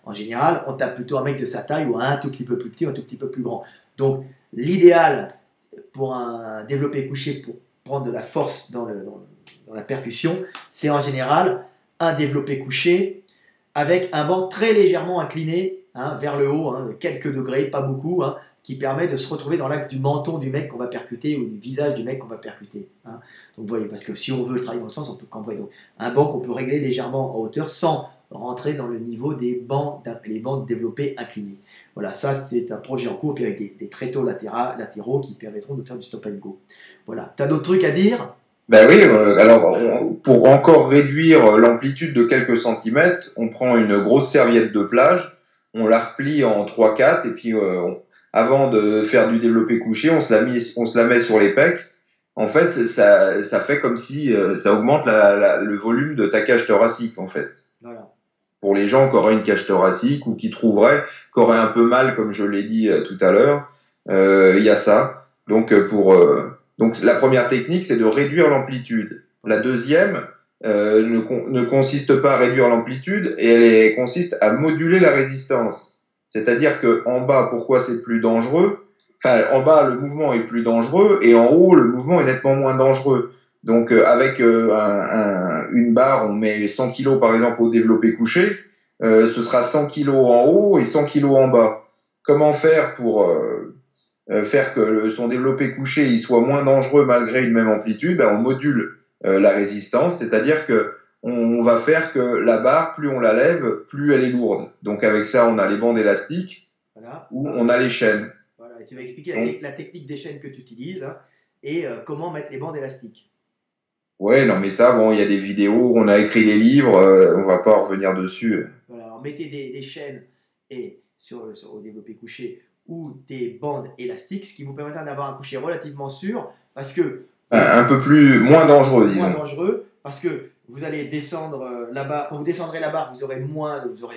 En général on tape plutôt un mec de sa taille, ou un tout petit peu plus petit, ou un tout petit peu plus grand. Donc l'idéal pour un développé couché, pour prendre de la force dans la percussion, c'est en général un développé couché avec un banc très légèrement incliné vers le haut, quelques degrés, pas beaucoup, qui permet de se retrouver dans l'axe du menton du mec qu'on va percuter, ou du visage du mec qu'on va percuter. Donc vous voyez, parce que si on veut travailler dans le sens, on peut cambrer. Donc un banc qu'on peut régler légèrement en hauteur sans rentrer dans le niveau des bancs développés inclinés. Voilà, ça c'est un projet en cours, puis avec des tréteaux latéraux qui permettront de faire du stop and go. Voilà, tu as d'autres trucs à dire ? Ben oui, alors pour encore réduire l'amplitude de quelques centimètres, on prend une grosse serviette de plage, on la replie en 3-4, et puis avant de faire du développé couché, on se la met sur les pecs. En fait, ça fait comme si ça augmente le volume de ta cage thoracique, en fait. Voilà. Pour les gens qui auraient une cage thoracique, ou qui auraient un peu mal, comme je l'ai dit tout à l'heure, il y a ça. Donc donc la première technique, c'est de réduire l'amplitude. La deuxième ne consiste pas à réduire l'amplitude, et elle consiste à moduler la résistance. C'est-à-dire que en bas, pourquoi c'est plus dangereux ? Enfin, en bas, le mouvement est plus dangereux, et en haut, le mouvement est nettement moins dangereux. Donc avec une barre, on met 100 kg par exemple au développé couché, ce sera 100 kg en haut et 100 kg en bas. Comment faire pour faire que son développé couché il soit moins dangereux malgré une même amplitude? On module la résistance, c'est-à-dire que on va faire que la barre, plus on la lève, plus elle est lourde. Donc avec ça, on a les bandes élastiques, voilà, ou on a les chaînes. Voilà, et tu vas expliquer la technique des chaînes que tu utilises, et comment mettre les bandes élastiques. Ouais, non mais ça, bon, il y a des vidéos, on a écrit des livres, on va pas revenir dessus. Voilà, alors mettez des chaînes au développé couché, ou des bandes élastiques, ce qui vous permettra d'avoir un coucher relativement sûr, parce que Un peu plus, moins dangereux, moins disons. dangereux, parce que vous allez descendre la barre. Quand vous descendrez la barre, vous aurez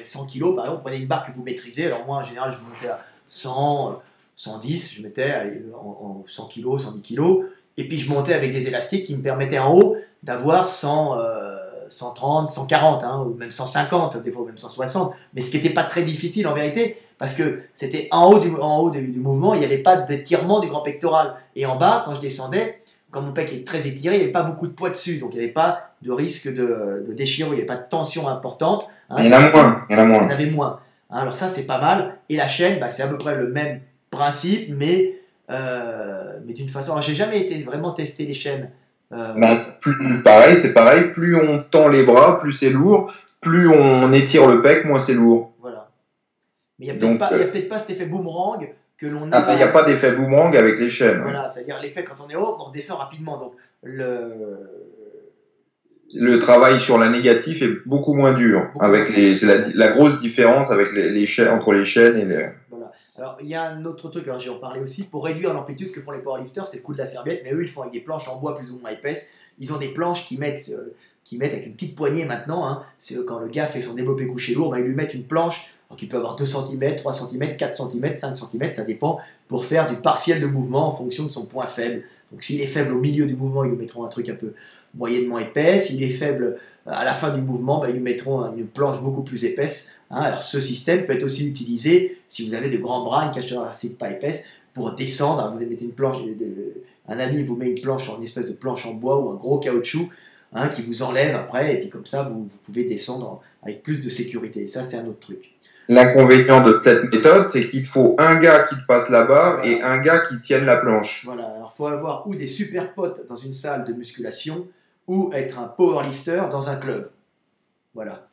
100 kg. Par exemple, prenez une barre que vous maîtrisez. Alors moi, en général, je montais à 100, 110, je mettais en 100 kg, 110 kg. Et puis je montais avec des élastiques qui me permettaient en haut d'avoir 130, 140, hein, ou même 150, des fois même 160. Mais ce qui n'était pas très difficile en vérité, parce que c'était en haut du mouvement, il n'y avait pas d'étirement du grand pectoral. Et en bas, quand je descendais, quand mon pec est très étiré, il n'y avait pas beaucoup de poids dessus, donc il n'y avait pas de risque de déchirure, il n'y avait pas de tension importante. Hein, Il y en a moins, il y en a il y en moins. avait moins. Hein, alors ça, c'est pas mal. Et la chaîne, bah, c'est à peu près le même principe, mais d'une façon... Alors, j'ai jamais vraiment testé les chaînes. Ben, pareil, c'est pareil, plus on tend les bras, plus c'est lourd, plus on étire le pec, moins c'est lourd. Voilà. Mais il n'y a Donc, peut-être pas cet effet boomerang que l'on ah ben, il n'y a a... pas d'effet boomerang avec les chaînes. Ouais. Voilà, c'est-à-dire l'effet quand on est haut, on redescend rapidement. Donc, Le travail sur la négative est beaucoup moins dur. C'est la grosse différence avec les chaînes, entre les chaînes et les... Voilà. Alors, il y a un autre truc, alors j'ai en parlé aussi, pour réduire l'amplitude, ce que font les powerlifters, c'est le coup de la serviette, mais eux, ils font avec des planches en bois plus ou moins épaisses. Ils ont des planches qui mettent avec une petite poignée maintenant. Hein. Quand le gars fait son développé couché lourd, bah, ils lui mettent une planche qui peut avoir 2 cm, 3 cm, 4 cm, 5 cm, ça dépend, pour faire du partiel de mouvement en fonction de son point faible. Donc s'il est faible au milieu du mouvement, ils lui mettront un truc un peu moyennement épais. S'il est faible à la fin du mouvement, bah, ils lui mettront une planche beaucoup plus épaisse. Hein. Alors ce système peut être aussi utilisé si vous avez de grands bras, une cage thoracique pas épaisse, pour descendre. Hein. Vous mettez une planche, un ami vous met une planche, une espèce de planche en bois ou un gros caoutchouc, hein, qui vous enlève après, et puis comme ça vous pouvez descendre avec plus de sécurité. Et ça, c'est un autre truc. L'inconvénient de cette méthode, c'est qu'il faut un gars qui te passe la barre, voilà, et un gars qui tienne la planche. Voilà, alors il faut avoir ou des super potes dans une salle de musculation, ou être un powerlifter dans un club. Voilà.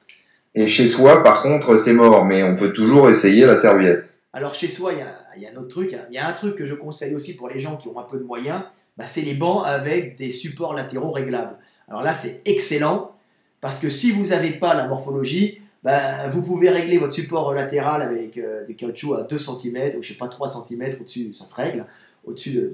Et chez soi, par contre, c'est mort, mais on peut toujours essayer la serviette. Alors chez soi, il y a un autre truc. Il y a un truc que je conseille aussi pour les gens qui ont un peu de moyens, bah, c'est les bancs avec des supports latéraux réglables. Alors là, c'est excellent, parce que si vous n'avez pas la morphologie, bah, vous pouvez régler votre support latéral avec du caoutchouc à 2 cm, ou je sais pas, 3 cm au-dessus, ça se règle, au-dessus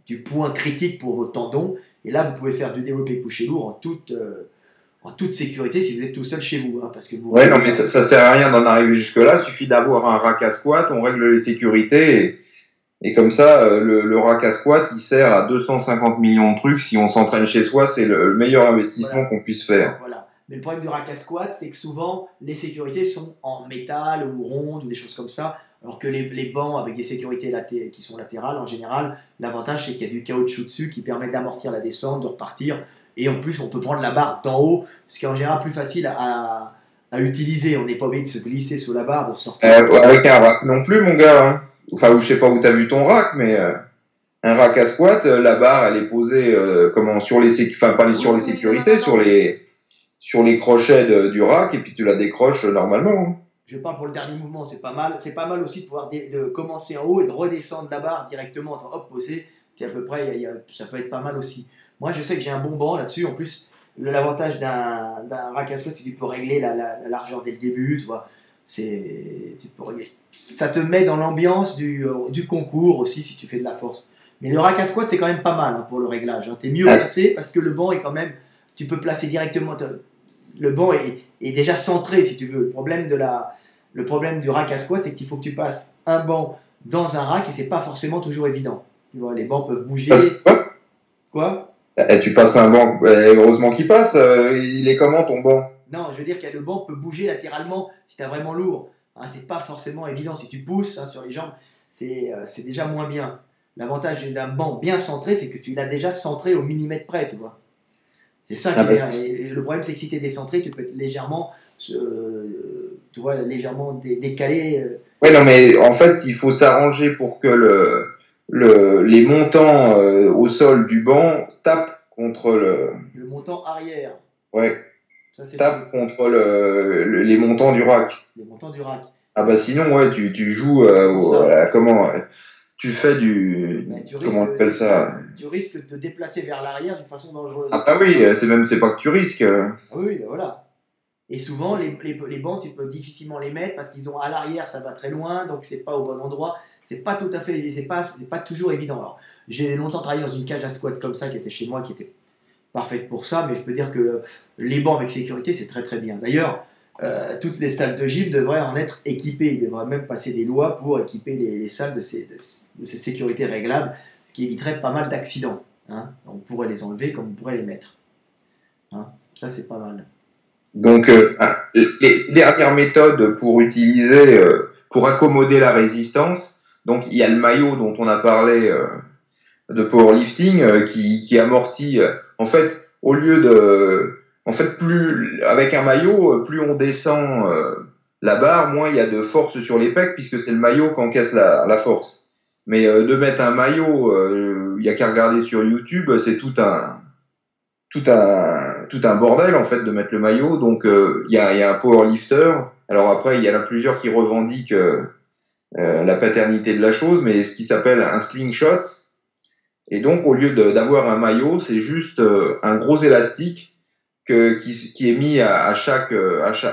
du point critique pour vos tendons. Et là, vous pouvez faire du développé couché lourd en toute sécurité si vous êtes tout seul chez vous. Hein, parce que vous ouais, non, mais ça sert à rien d'en arriver jusque-là. Il suffit d'avoir un rack à squat, on règle les sécurités et comme ça, le rack à squat, il sert à 250 millions de trucs. Si on s'entraîne chez soi, c'est le meilleur investissement, voilà, qu'on puisse faire. Voilà. Mais le problème du rack à squat, c'est que souvent, les sécurités sont en métal ou rondes ou des choses comme ça. Alors que les bancs avec des sécurités qui sont latérales, en général, l'avantage c'est qu'il y a du caoutchouc dessus qui permet d'amortir la descente, de repartir. Et en plus, on peut prendre la barre d'en haut, ce qui est en général plus facile à utiliser. On n'est pas obligé de se glisser sous la barre, de sortir. Avec un rack non plus, mon gars. Hein. Enfin, je sais pas où t'as vu ton rack, mais un rack à squat, la barre, elle est posée sur les sur les sécurités, sur les crochets du rack, et puis tu la décroches normalement. Hein. Je parle pour le dernier mouvement, c'est pas mal. C'est pas mal aussi de pouvoir de commencer en haut et de redescendre la barre directement. Hop, poser, à peu près, ça peut être pas mal aussi. Moi, je sais que j'ai un bon banc là-dessus. En plus, l'avantage d'un rack à squat, c'est que tu peux régler la largeur dès le début. Tu vois. Ça te met dans l'ambiance du concours aussi si tu fais de la force. Mais le rack à squat, c'est quand même pas mal, hein, pour le réglage. Hein. Tu es mieux placé parce que le banc est quand même... Tu peux placer directement... Le banc est déjà centré, si tu veux. Le problème du rack à squat, c'est qu'il faut que tu passes un banc dans un rack et c'est pas forcément toujours évident. Tu vois, les bancs peuvent bouger. Quoi ? Tu passes un banc, heureusement qu'il passe. Il est comment ton banc ? Non, je veux dire que le banc peut bouger latéralement si tu es vraiment lourd. Hein, c'est pas forcément évident. Si tu pousses, hein, sur les jambes, c'est déjà moins bien. L'avantage d'un banc bien centré, c'est que tu l'as déjà centré au millimètre près, tu vois. C'est ça qui est bien. Et le problème, c'est que si tu es décentré, tu peux être légèrement, légèrement décalé. Oui, non, mais en fait, il faut s'arranger pour que les montants au sol du banc tapent contre le montant arrière. Ouais. Ça, tape contre les montants du rack. Les montants du rack. Ah bah sinon, ouais, tu joues tu fais comment on appelle ça ? Tu risques de te déplacer vers l'arrière d'une façon dangereuse. Ah bah oui, c'est pas que tu risques. Ah oui, ben voilà. Et souvent, les bancs, tu peux difficilement les mettre parce qu'ils ont à l'arrière, ça va très loin, donc c'est pas au bon endroit. c'est pas tout à fait, c'est pas toujours évident. Alors, j'ai longtemps travaillé dans une cage à squat comme ça qui était chez moi, qui était parfaite pour ça, mais je peux dire que les bancs avec sécurité, c'est très très bien. D'ailleurs, toutes les salles de gym devraient en être équipées. Ils devraient même passer des lois pour équiper les salles de ces sécurités réglables, ce qui éviterait pas mal d'accidents. Hein. On pourrait les enlever comme on pourrait les mettre. Hein. Ça, c'est pas mal. Donc, les dernières méthodes pour utiliser, pour accommoder la résistance, donc il y a le maillot dont on a parlé de powerlifting qui amortit. En fait, au lieu de, en fait, plus avec un maillot, plus on descend la barre, moins il y a de force sur les pecs puisque c'est le maillot qui encaisse la force. Mais de mettre un maillot, il y a qu'à regarder sur YouTube, c'est tout un bordel en fait de mettre le maillot. Donc il y a un powerlifter. Alors après il y en a plusieurs qui revendiquent la paternité de la chose, mais ce qui s'appelle un slingshot. Et donc au lieu d'avoir un maillot, c'est juste un gros élastique qui est mis à chaque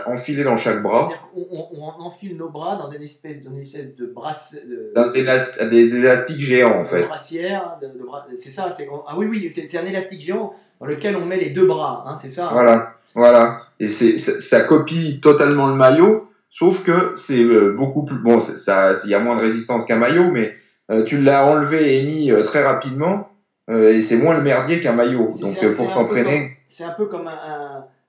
enfilé dans chaque bras. C'est-à-dire qu'on enfile nos bras dans une espèce de brasse. Dans des élastiques géants en fait. Brassière, c'est ça. Ah oui, oui, c'est un élastique géant dans lequel on met les deux bras, hein, c'est ça. Voilà. Et ça copie totalement le maillot, sauf que c'est beaucoup plus bon. Il y a moins de résistance qu'un maillot, mais tu l'as enlevé et mis très rapidement, et c'est moins le merdier qu'un maillot. Donc pour s'entraîner, c'est un peu comme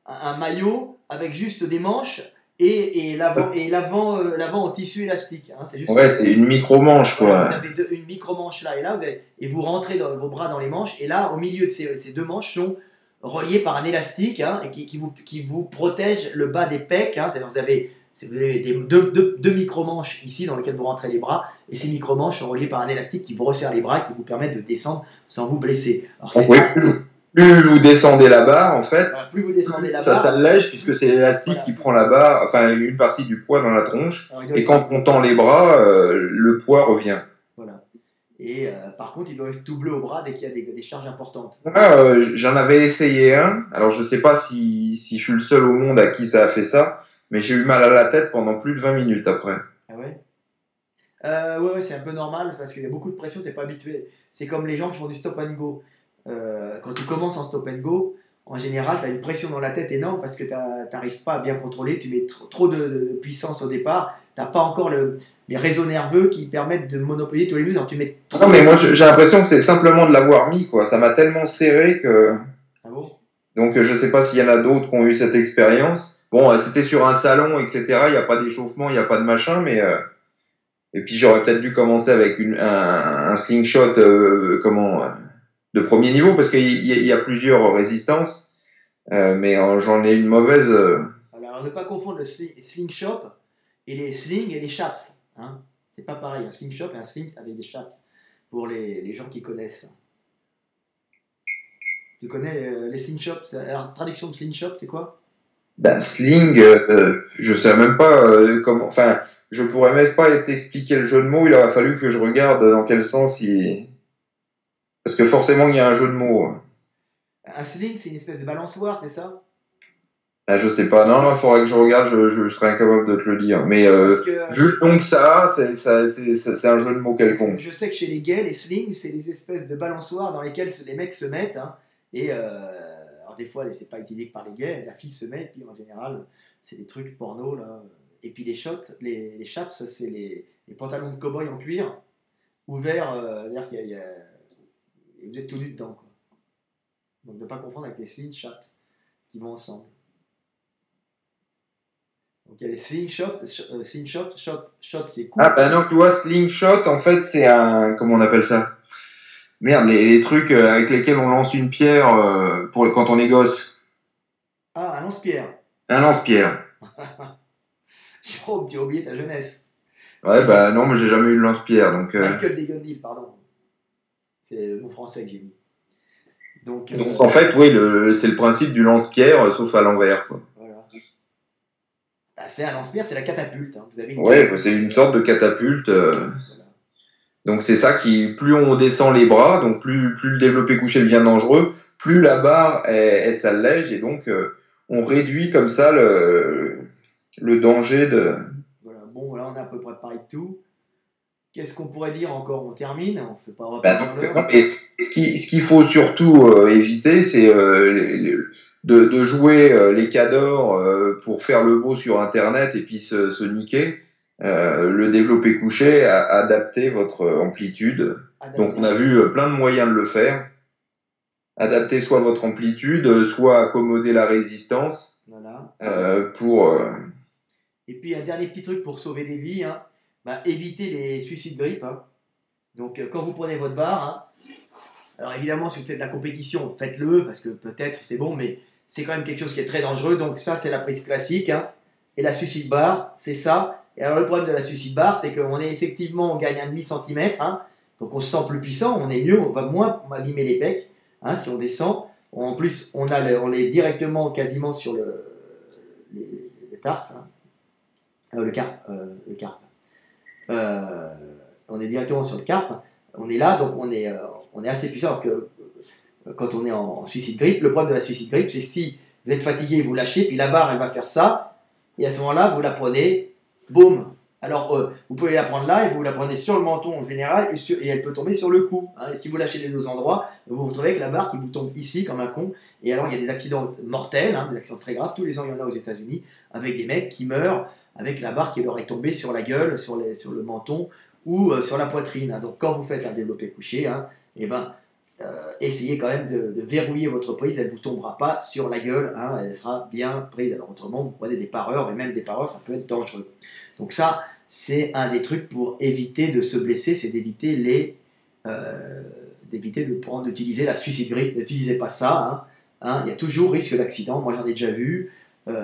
un maillot avec juste des manches et l'avant en tissu élastique. Hein, c'est juste c'est une micro-manche quoi. Vous avez une micro-manche là et là, et vous rentrez vos bras dans les manches, et là, au milieu de ces deux manches sont reliés par un élastique, hein, et qui vous protège le bas des pecs. Hein, vous avez deux micro-manches ici dans lesquelles vous rentrez les bras, et ces micro-manches sont reliées par un élastique qui vous resserre les bras et qui vous permettent de descendre sans vous blesser. Alors, plus vous descendez la barre, en fait, plus vous descendez la barre, ça s'allège puisque c'est l'élastique qui prend la barre, enfin une partie du poids dans la tronche. Et quand on tend les bras, le poids revient. Voilà. Et par contre, il doit être tout bleu au bras dès qu'il y a des charges importantes. J'en avais essayé un. Alors je sais pas si je suis le seul au monde à qui ça a fait ça, mais j'ai eu mal à la tête pendant plus de 20 minutes après. Ah ouais. Ouais, c'est un peu normal parce qu'il y a beaucoup de pression, t'es pas habitué. C'est comme les gens qui font du stop and go. Quand tu commences en stop and go, en général, tu as une pression dans la tête énorme parce que tu n'arrives pas à bien contrôler, tu mets trop de puissance au départ, tu n'as pas encore les réseaux nerveux qui permettent de monopoliser tous les muscles. Tu mets trop. Non, mais moi j'ai l'impression que c'est simplement de l'avoir mis, quoi. Ça m'a tellement serré que. Ah bon? Donc je sais pas s'il y en a d'autres qui ont eu cette expérience. Bon, c'était sur un salon, etc. Il n'y a pas d'échauffement, il n'y a pas de machin, mais. Et puis j'aurais peut-être dû commencer avec un slingshot, de premier niveau, parce qu'il y a plusieurs résistances, mais j'en ai une mauvaise. Alors, ne pas confondre le slingshot et les slings et les chaps. Hein. C'est pas pareil, un slingshot et un sling avec des chaps, pour les gens qui connaissent. Tu connais les slingshots? Alors, traduction de slingshot, c'est quoi? Ben, sling, je sais même pas comment. Enfin, je pourrais même pas t'expliquer le jeu de mots. Il aurait fallu que je regarde dans quel sens il. Parce que forcément, il y a un jeu de mots. Un sling, c'est une espèce de balançoire, c'est ça? Ah, je sais pas. Non, il faudrait que je regarde. Je serais incapable de te le dire. Mais juste donc ça, c'est un jeu de mots quelconque. Je sais que chez les gays, les slings, c'est des espèces de balançoires dans lesquelles les mecs se mettent. Hein, et alors des fois, c'est pas utilisé que par les gays. La fille se met, et puis en général, c'est des trucs porno là. Et puis les shots, les chaps, c'est les pantalons de cow-boy en cuir ouverts. C'est-à-dire vous êtes tout nu dedans. Quoi. Donc ne pas confondre avec les slingshot qui vont ensemble. Donc il y a les slingshot, shot c'est cool. Ah ben non, tu vois, slingshot, en fait, c'est un, comment on appelle ça? Merde, les trucs avec lesquels on lance une pierre pour quand on est gosse. Ah, un lance-pierre. Un lance-pierre. Jérôme, tu as oublié ta jeunesse. Ouais, bah non, mais j'ai jamais eu de lance-pierre, donc. Michael Degondil, pardon. C'est le mot français que j'ai mis. Donc en fait, oui, c'est le principe du lance-pierre, sauf à l'envers, quoi. Voilà. Bah, c'est un lance-pierre, c'est la catapulte. Hein. Vous avez c'est une sorte de catapulte. Voilà. Donc c'est ça qui, plus on descend les bras, donc plus le développé couché devient dangereux, plus la barre elle s'allège et donc on réduit comme ça le danger de. Voilà. Bon, là on a à peu près pareil de tout. Qu'est-ce qu'on pourrait dire encore? On termine, on va pas Ben faire non, l'heure. et ce qu'il faut surtout éviter, c'est de jouer les cadors pour faire le beau sur Internet et puis se niquer. Le développé couché, adapter votre amplitude. Donc on Adapté. a vu plein de moyens de le faire. Adapter soit votre amplitude, soit accommoder la résistance Voilà. pour... Et puis un dernier petit truc pour sauver des vies, hein, bah, évitez les suicides grippe, hein. Donc quand vous prenez votre barre, hein, alors évidemment si vous faites de la compétition, faites-le parce que peut-être c'est bon, mais c'est quand même quelque chose qui est très dangereux. Donc ça c'est la prise classique, hein. Et la suicide barre, c'est ça. Et alors le problème de la suicide barre, c'est qu'on est effectivement, on gagne un demi centimètre, hein, donc on se sent plus puissant, on est mieux, on va moins abîmer les pecs, hein, si on descend. En plus on est directement quasiment sur les tarses, hein. Le carpe. Euh, on est directement sur le carpe. On est là, donc on est assez puissant. Alors que quand on est en suicide grip, le problème de la suicide grip, c'est si vous êtes fatigué, vous lâchez, puis la barre, elle va faire ça, et à ce moment-là, vous la prenez, boum. Alors, vous pouvez la prendre là, et vous la prenez sur le menton en général, et elle peut tomber sur le cou, hein. Et si vous lâchez les deux endroits, vous vous retrouvez avec la barre qui vous tombe ici comme un con. Et alors, il y a des accidents mortels, hein, des accidents très graves. Tous les ans, il y en a aux États-Unis, avec des mecs qui meurent avec la barre qui leur est tombée sur la gueule, sur le menton ou sur la poitrine, hein. Donc, quand vous faites un développé couché, hein, eh ben, essayez quand même de verrouiller votre prise, elle ne vous tombera pas sur la gueule, hein, elle sera bien prise. Alors autrement, vous prenez des pareurs, mais même des pareurs, ça peut être dangereux. Donc ça, c'est un des trucs pour éviter de se blesser, c'est d'éviter d'utiliser la suicide grip. N'utilisez pas ça, hein, hein. Il y a toujours risque d'accident, moi j'en ai déjà vu,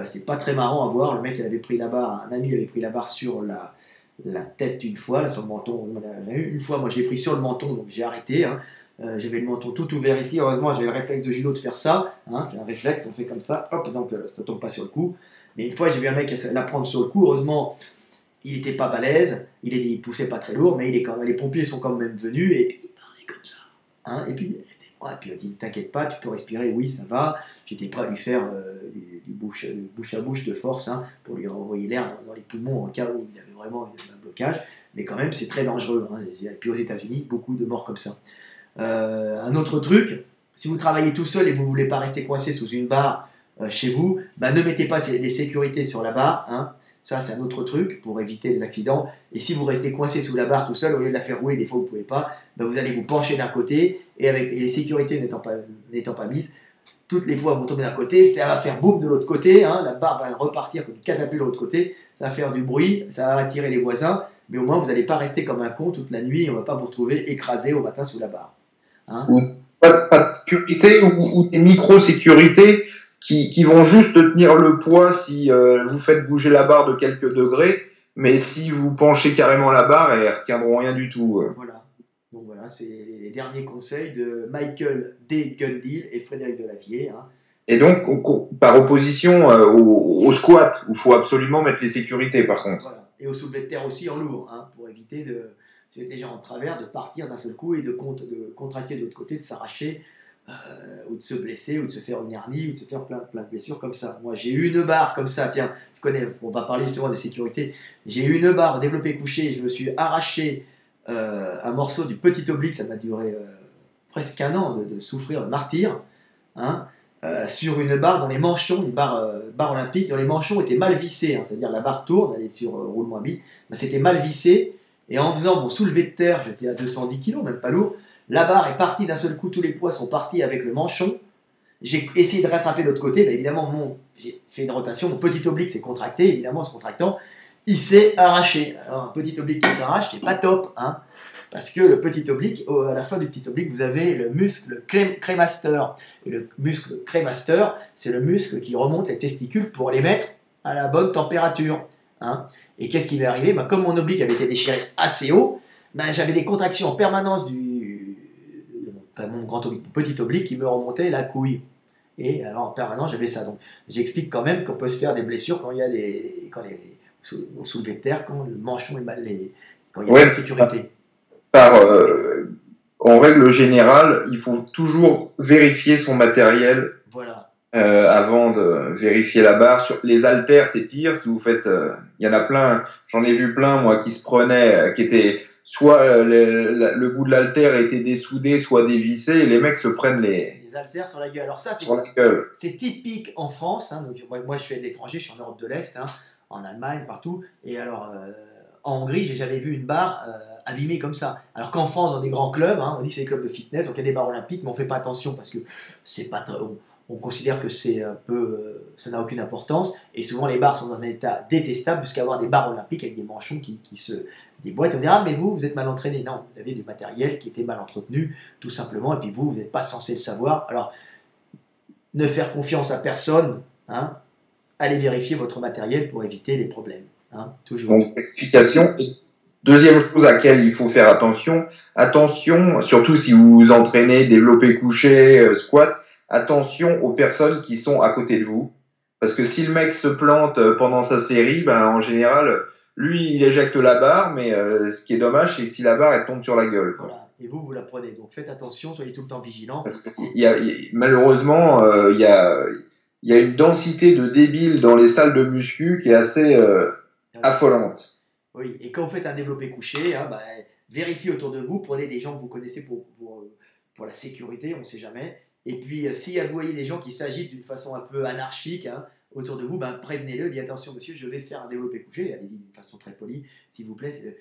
c'est pas très marrant à voir. Le mec, il avait pris la barre, un ami avait pris la barre sur la tête une fois, là, sur le menton, une fois, moi j'ai pris sur le menton, donc j'ai arrêté, hein. J'avais le menton tout ouvert ici, heureusement j'avais le réflexe de judo de faire ça, hein, c'est un réflexe, on fait comme ça, hop, donc ça tombe pas sur le cou. Mais une fois j'ai vu un mec la prendre sur le cou, heureusement il était pas balèze, il poussait pas très lourd, mais les pompiers sont quand même venus, et puis il parlait comme ça, hein, et puis il a dit t'inquiète pas, tu peux respirer, oui ça va. J'étais prêt à lui faire du bouche à bouche de force, hein, pour lui renvoyer l'air dans les poumons en cas où il avait vraiment un blocage, mais quand même c'est très dangereux, hein. Et puis aux États-Unis beaucoup de morts comme ça. Un autre truc, si vous travaillez tout seul et vous ne voulez pas rester coincé sous une barre chez vous, bah, ne mettez pas les sécurités sur la barre, hein. Ça, c'est un autre truc pour éviter les accidents. Et si vous restez coincé sous la barre tout seul, au lieu de la faire rouler, des fois vous ne pouvez pas, bah, vous allez vous pencher d'un côté, et avec les sécurités n'étant pas mises, toutes les poids vont tomber d'un côté, ça va faire boum de l'autre côté, hein, la barre va repartir comme une catapulte de l'autre côté, ça va faire du bruit, ça va attirer les voisins, mais au moins vous n'allez pas rester comme un con toute la nuit, et on ne va pas vous retrouver écrasé au matin sous la barre, hein. ou pas de sécurité ou des micro-sécurités qui vont juste tenir le poids si vous faites bouger la barre de quelques degrés, mais si vous penchez carrément la barre, elles ne retiendront rien du tout. Voilà. Donc voilà, c'est les derniers conseils de Michael D. Gundil et Frédéric Delavier, hein. Et donc, par opposition au squat, où il faut absolument mettre les sécurités par contre. Voilà. Et au soulevé de terre aussi en lourd, hein, pour éviter si vous êtes déjà en travers, de partir d'un seul coup et de contracter de l'autre côté, de s'arracher, ou de se blesser, ou de se faire une hernie, ou de se faire plein de blessures comme ça. Moi, j'ai eu une barre comme ça, tiens, on va parler justement de sécurité. J'ai eu une barre développée couchée, je me suis arraché un morceau du petit oblique, ça m'a duré presque un an de souffrir, de martyr, hein, sur une barre dans les manchons, une barre olympique, dont les manchons étaient mal vissés, hein, c'est-à-dire la barre tourne, elle est sur roulement à billes, ben, c'était mal vissé, et en faisant mon soulevé de terre, j'étais à 210 kg, même pas lourd, la barre est partie d'un seul coup, tous les poids sont partis avec le manchon, j'ai essayé de rattraper l'autre côté, mais évidemment j'ai fait une rotation, mon petit oblique s'est contracté, évidemment en se contractant, il s'est arraché. Alors un petit oblique qui s'arrache, c'est pas top, hein, parce que le petit oblique, à la fin du petit oblique, vous avez le muscle crémaster. Et le muscle crémaster, c'est le muscle qui remonte les testicules pour les mettre à la bonne température, hein. Et qu'est-ce qui m'est arrivé? Ben, comme mon oblique avait été déchiré assez haut, ben, j'avais des contractions en permanence mon grand oblique, mon petit oblique qui me remontait la couille. Et alors en permanence, j'avais ça. Donc j'explique quand même qu'on peut se faire des blessures quand il y a au soulevé de terre, quand le manchon est quand il y a pas de sécurité. En règle générale, il faut toujours vérifier son matériel. Voilà. Avant de vérifier la barre. Sur les haltères, c'est pire. Si vous faites, il y en a plein. J'en ai vu plein moi qui se prenaient, qui étaient soit le bout de l'haltère était dessoudé, soit dévissé, et les mecs se prennent Les haltères sur la gueule. Alors ça, sur la gueule. c'est typique en France. Hein. Donc, moi, je suis de l'étranger, je suis en Europe de l'Est, hein, en Allemagne, partout. Et alors, en Hongrie, j'ai jamais vu une barre abîmée comme ça. Alors qu'en France, dans des grands clubs, hein, on dit que c'est des clubs de fitness, donc il y a des barres olympiques, mais on fait pas attention parce que c'est pas on considère que c'est un peu, ça n'a aucune importance. Et souvent, les barres sont dans un état détestable jusqu'à avoir des barres olympiques avec des manchons qui se déboîtent. On dit, ah, mais vous êtes mal entraîné. Non, vous avez du matériel qui était mal entretenu, tout simplement. Et puis vous n'êtes pas censé le savoir. Alors, ne faire confiance à personne, hein, allez vérifier votre matériel pour éviter les problèmes. Hein, toujours. Donc, rectification. Deuxième chose à laquelle il faut faire attention, surtout si vous vous entraînez, développé couché, squat, attention aux personnes qui sont à côté de vous. Parce que si le mec se plante pendant sa série, ben en général, lui, il éjecte la barre, mais ce qui est dommage, c'est que si la barre, elle tombe sur la gueule. Quoi. Voilà. Et vous la prenez. Donc faites attention, soyez tout le temps vigilants. Parce que malheureusement, il y a une densité de débiles dans les salles de muscu qui est assez affolante. Oui, et quand vous faites un développé couché, hein, vérifiez autour de vous, prenez des gens que vous connaissez pour la sécurité, on ne sait jamais. Et puis, si vous voyez des gens qui s'agitent d'une façon un peu anarchique hein, autour de vous, prévenez-le, dites attention monsieur, je vais faire un développé couché, allez-y d'une façon très polie, s'il vous plaît,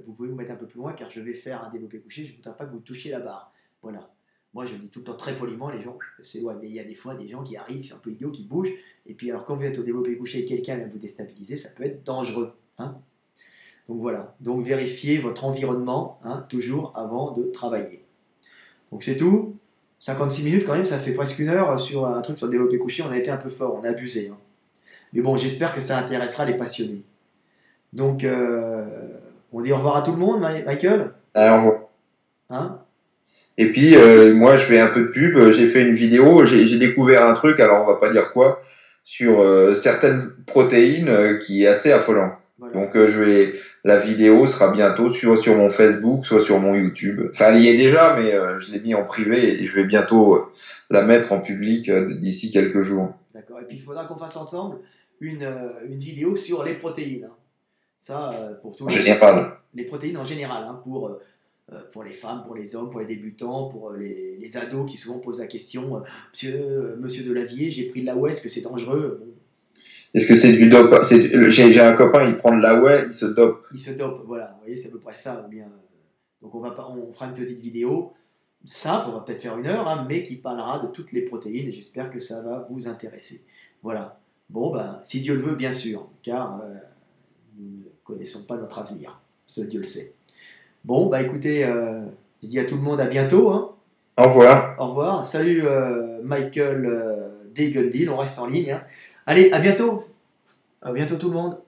vous pouvez vous mettre un peu plus loin car je vais faire un développé couché, je ne voudrais pas que vous touchiez la barre. Voilà. Moi, je dis tout le temps très poliment, les gens s'éloignent. Mais il y a des fois des gens qui arrivent, qui sont un peu idiots, qui bougent. Et puis, alors, quand vous êtes au développé couché et quelqu'un vient vous déstabiliser, ça peut être dangereux. Hein. Donc voilà, donc vérifiez votre environnement, hein, toujours avant de travailler. Donc c'est tout. 56 minutes quand même, ça fait presque une heure sur un truc sur le développé couché, on a été un peu fort, on a abusé. Hein. Mais bon, j'espère que ça intéressera les passionnés. Donc, on dit au revoir à tout le monde, Michael. Alors, hein. Et puis, moi, je fais un peu de pub, j'ai fait une vidéo, j'ai découvert un truc, alors on va pas dire quoi, sur certaines protéines qui est assez affolant. Voilà. Donc, la vidéo sera bientôt sur mon Facebook, soit sur mon YouTube. Enfin, elle y est déjà, mais je l'ai mis en privé et je vais bientôt la mettre en public d'ici quelques jours. D'accord. Et puis, il faudra qu'on fasse ensemble une vidéo sur les protéines. Hein. Ça, pour tous les protéines en général, hein, pour les femmes, pour les hommes, pour les débutants, pour les ados qui souvent posent la question Monsieur Delavier, j'ai pris de la whey, est-ce que c'est dangereux? Bon. Est-ce que c'est du dope? J'ai un copain, il prend de la whey, il se dope. Il se dope, voilà. Vous voyez, c'est à peu près ça. Bien. Donc on fera une petite vidéo simple, on va peut-être faire 1 heure, hein, mais qui parlera de toutes les protéines et j'espère que ça va vous intéresser. Voilà. Bon, si Dieu le veut, bien sûr, car nous ne connaissons pas notre avenir. Seul Dieu le sait. Bon, écoutez, je dis à tout le monde à bientôt. Hein. Au revoir. Au revoir. Salut Michael Degundil, on reste en ligne. Hein. Allez, à bientôt. À bientôt tout le monde.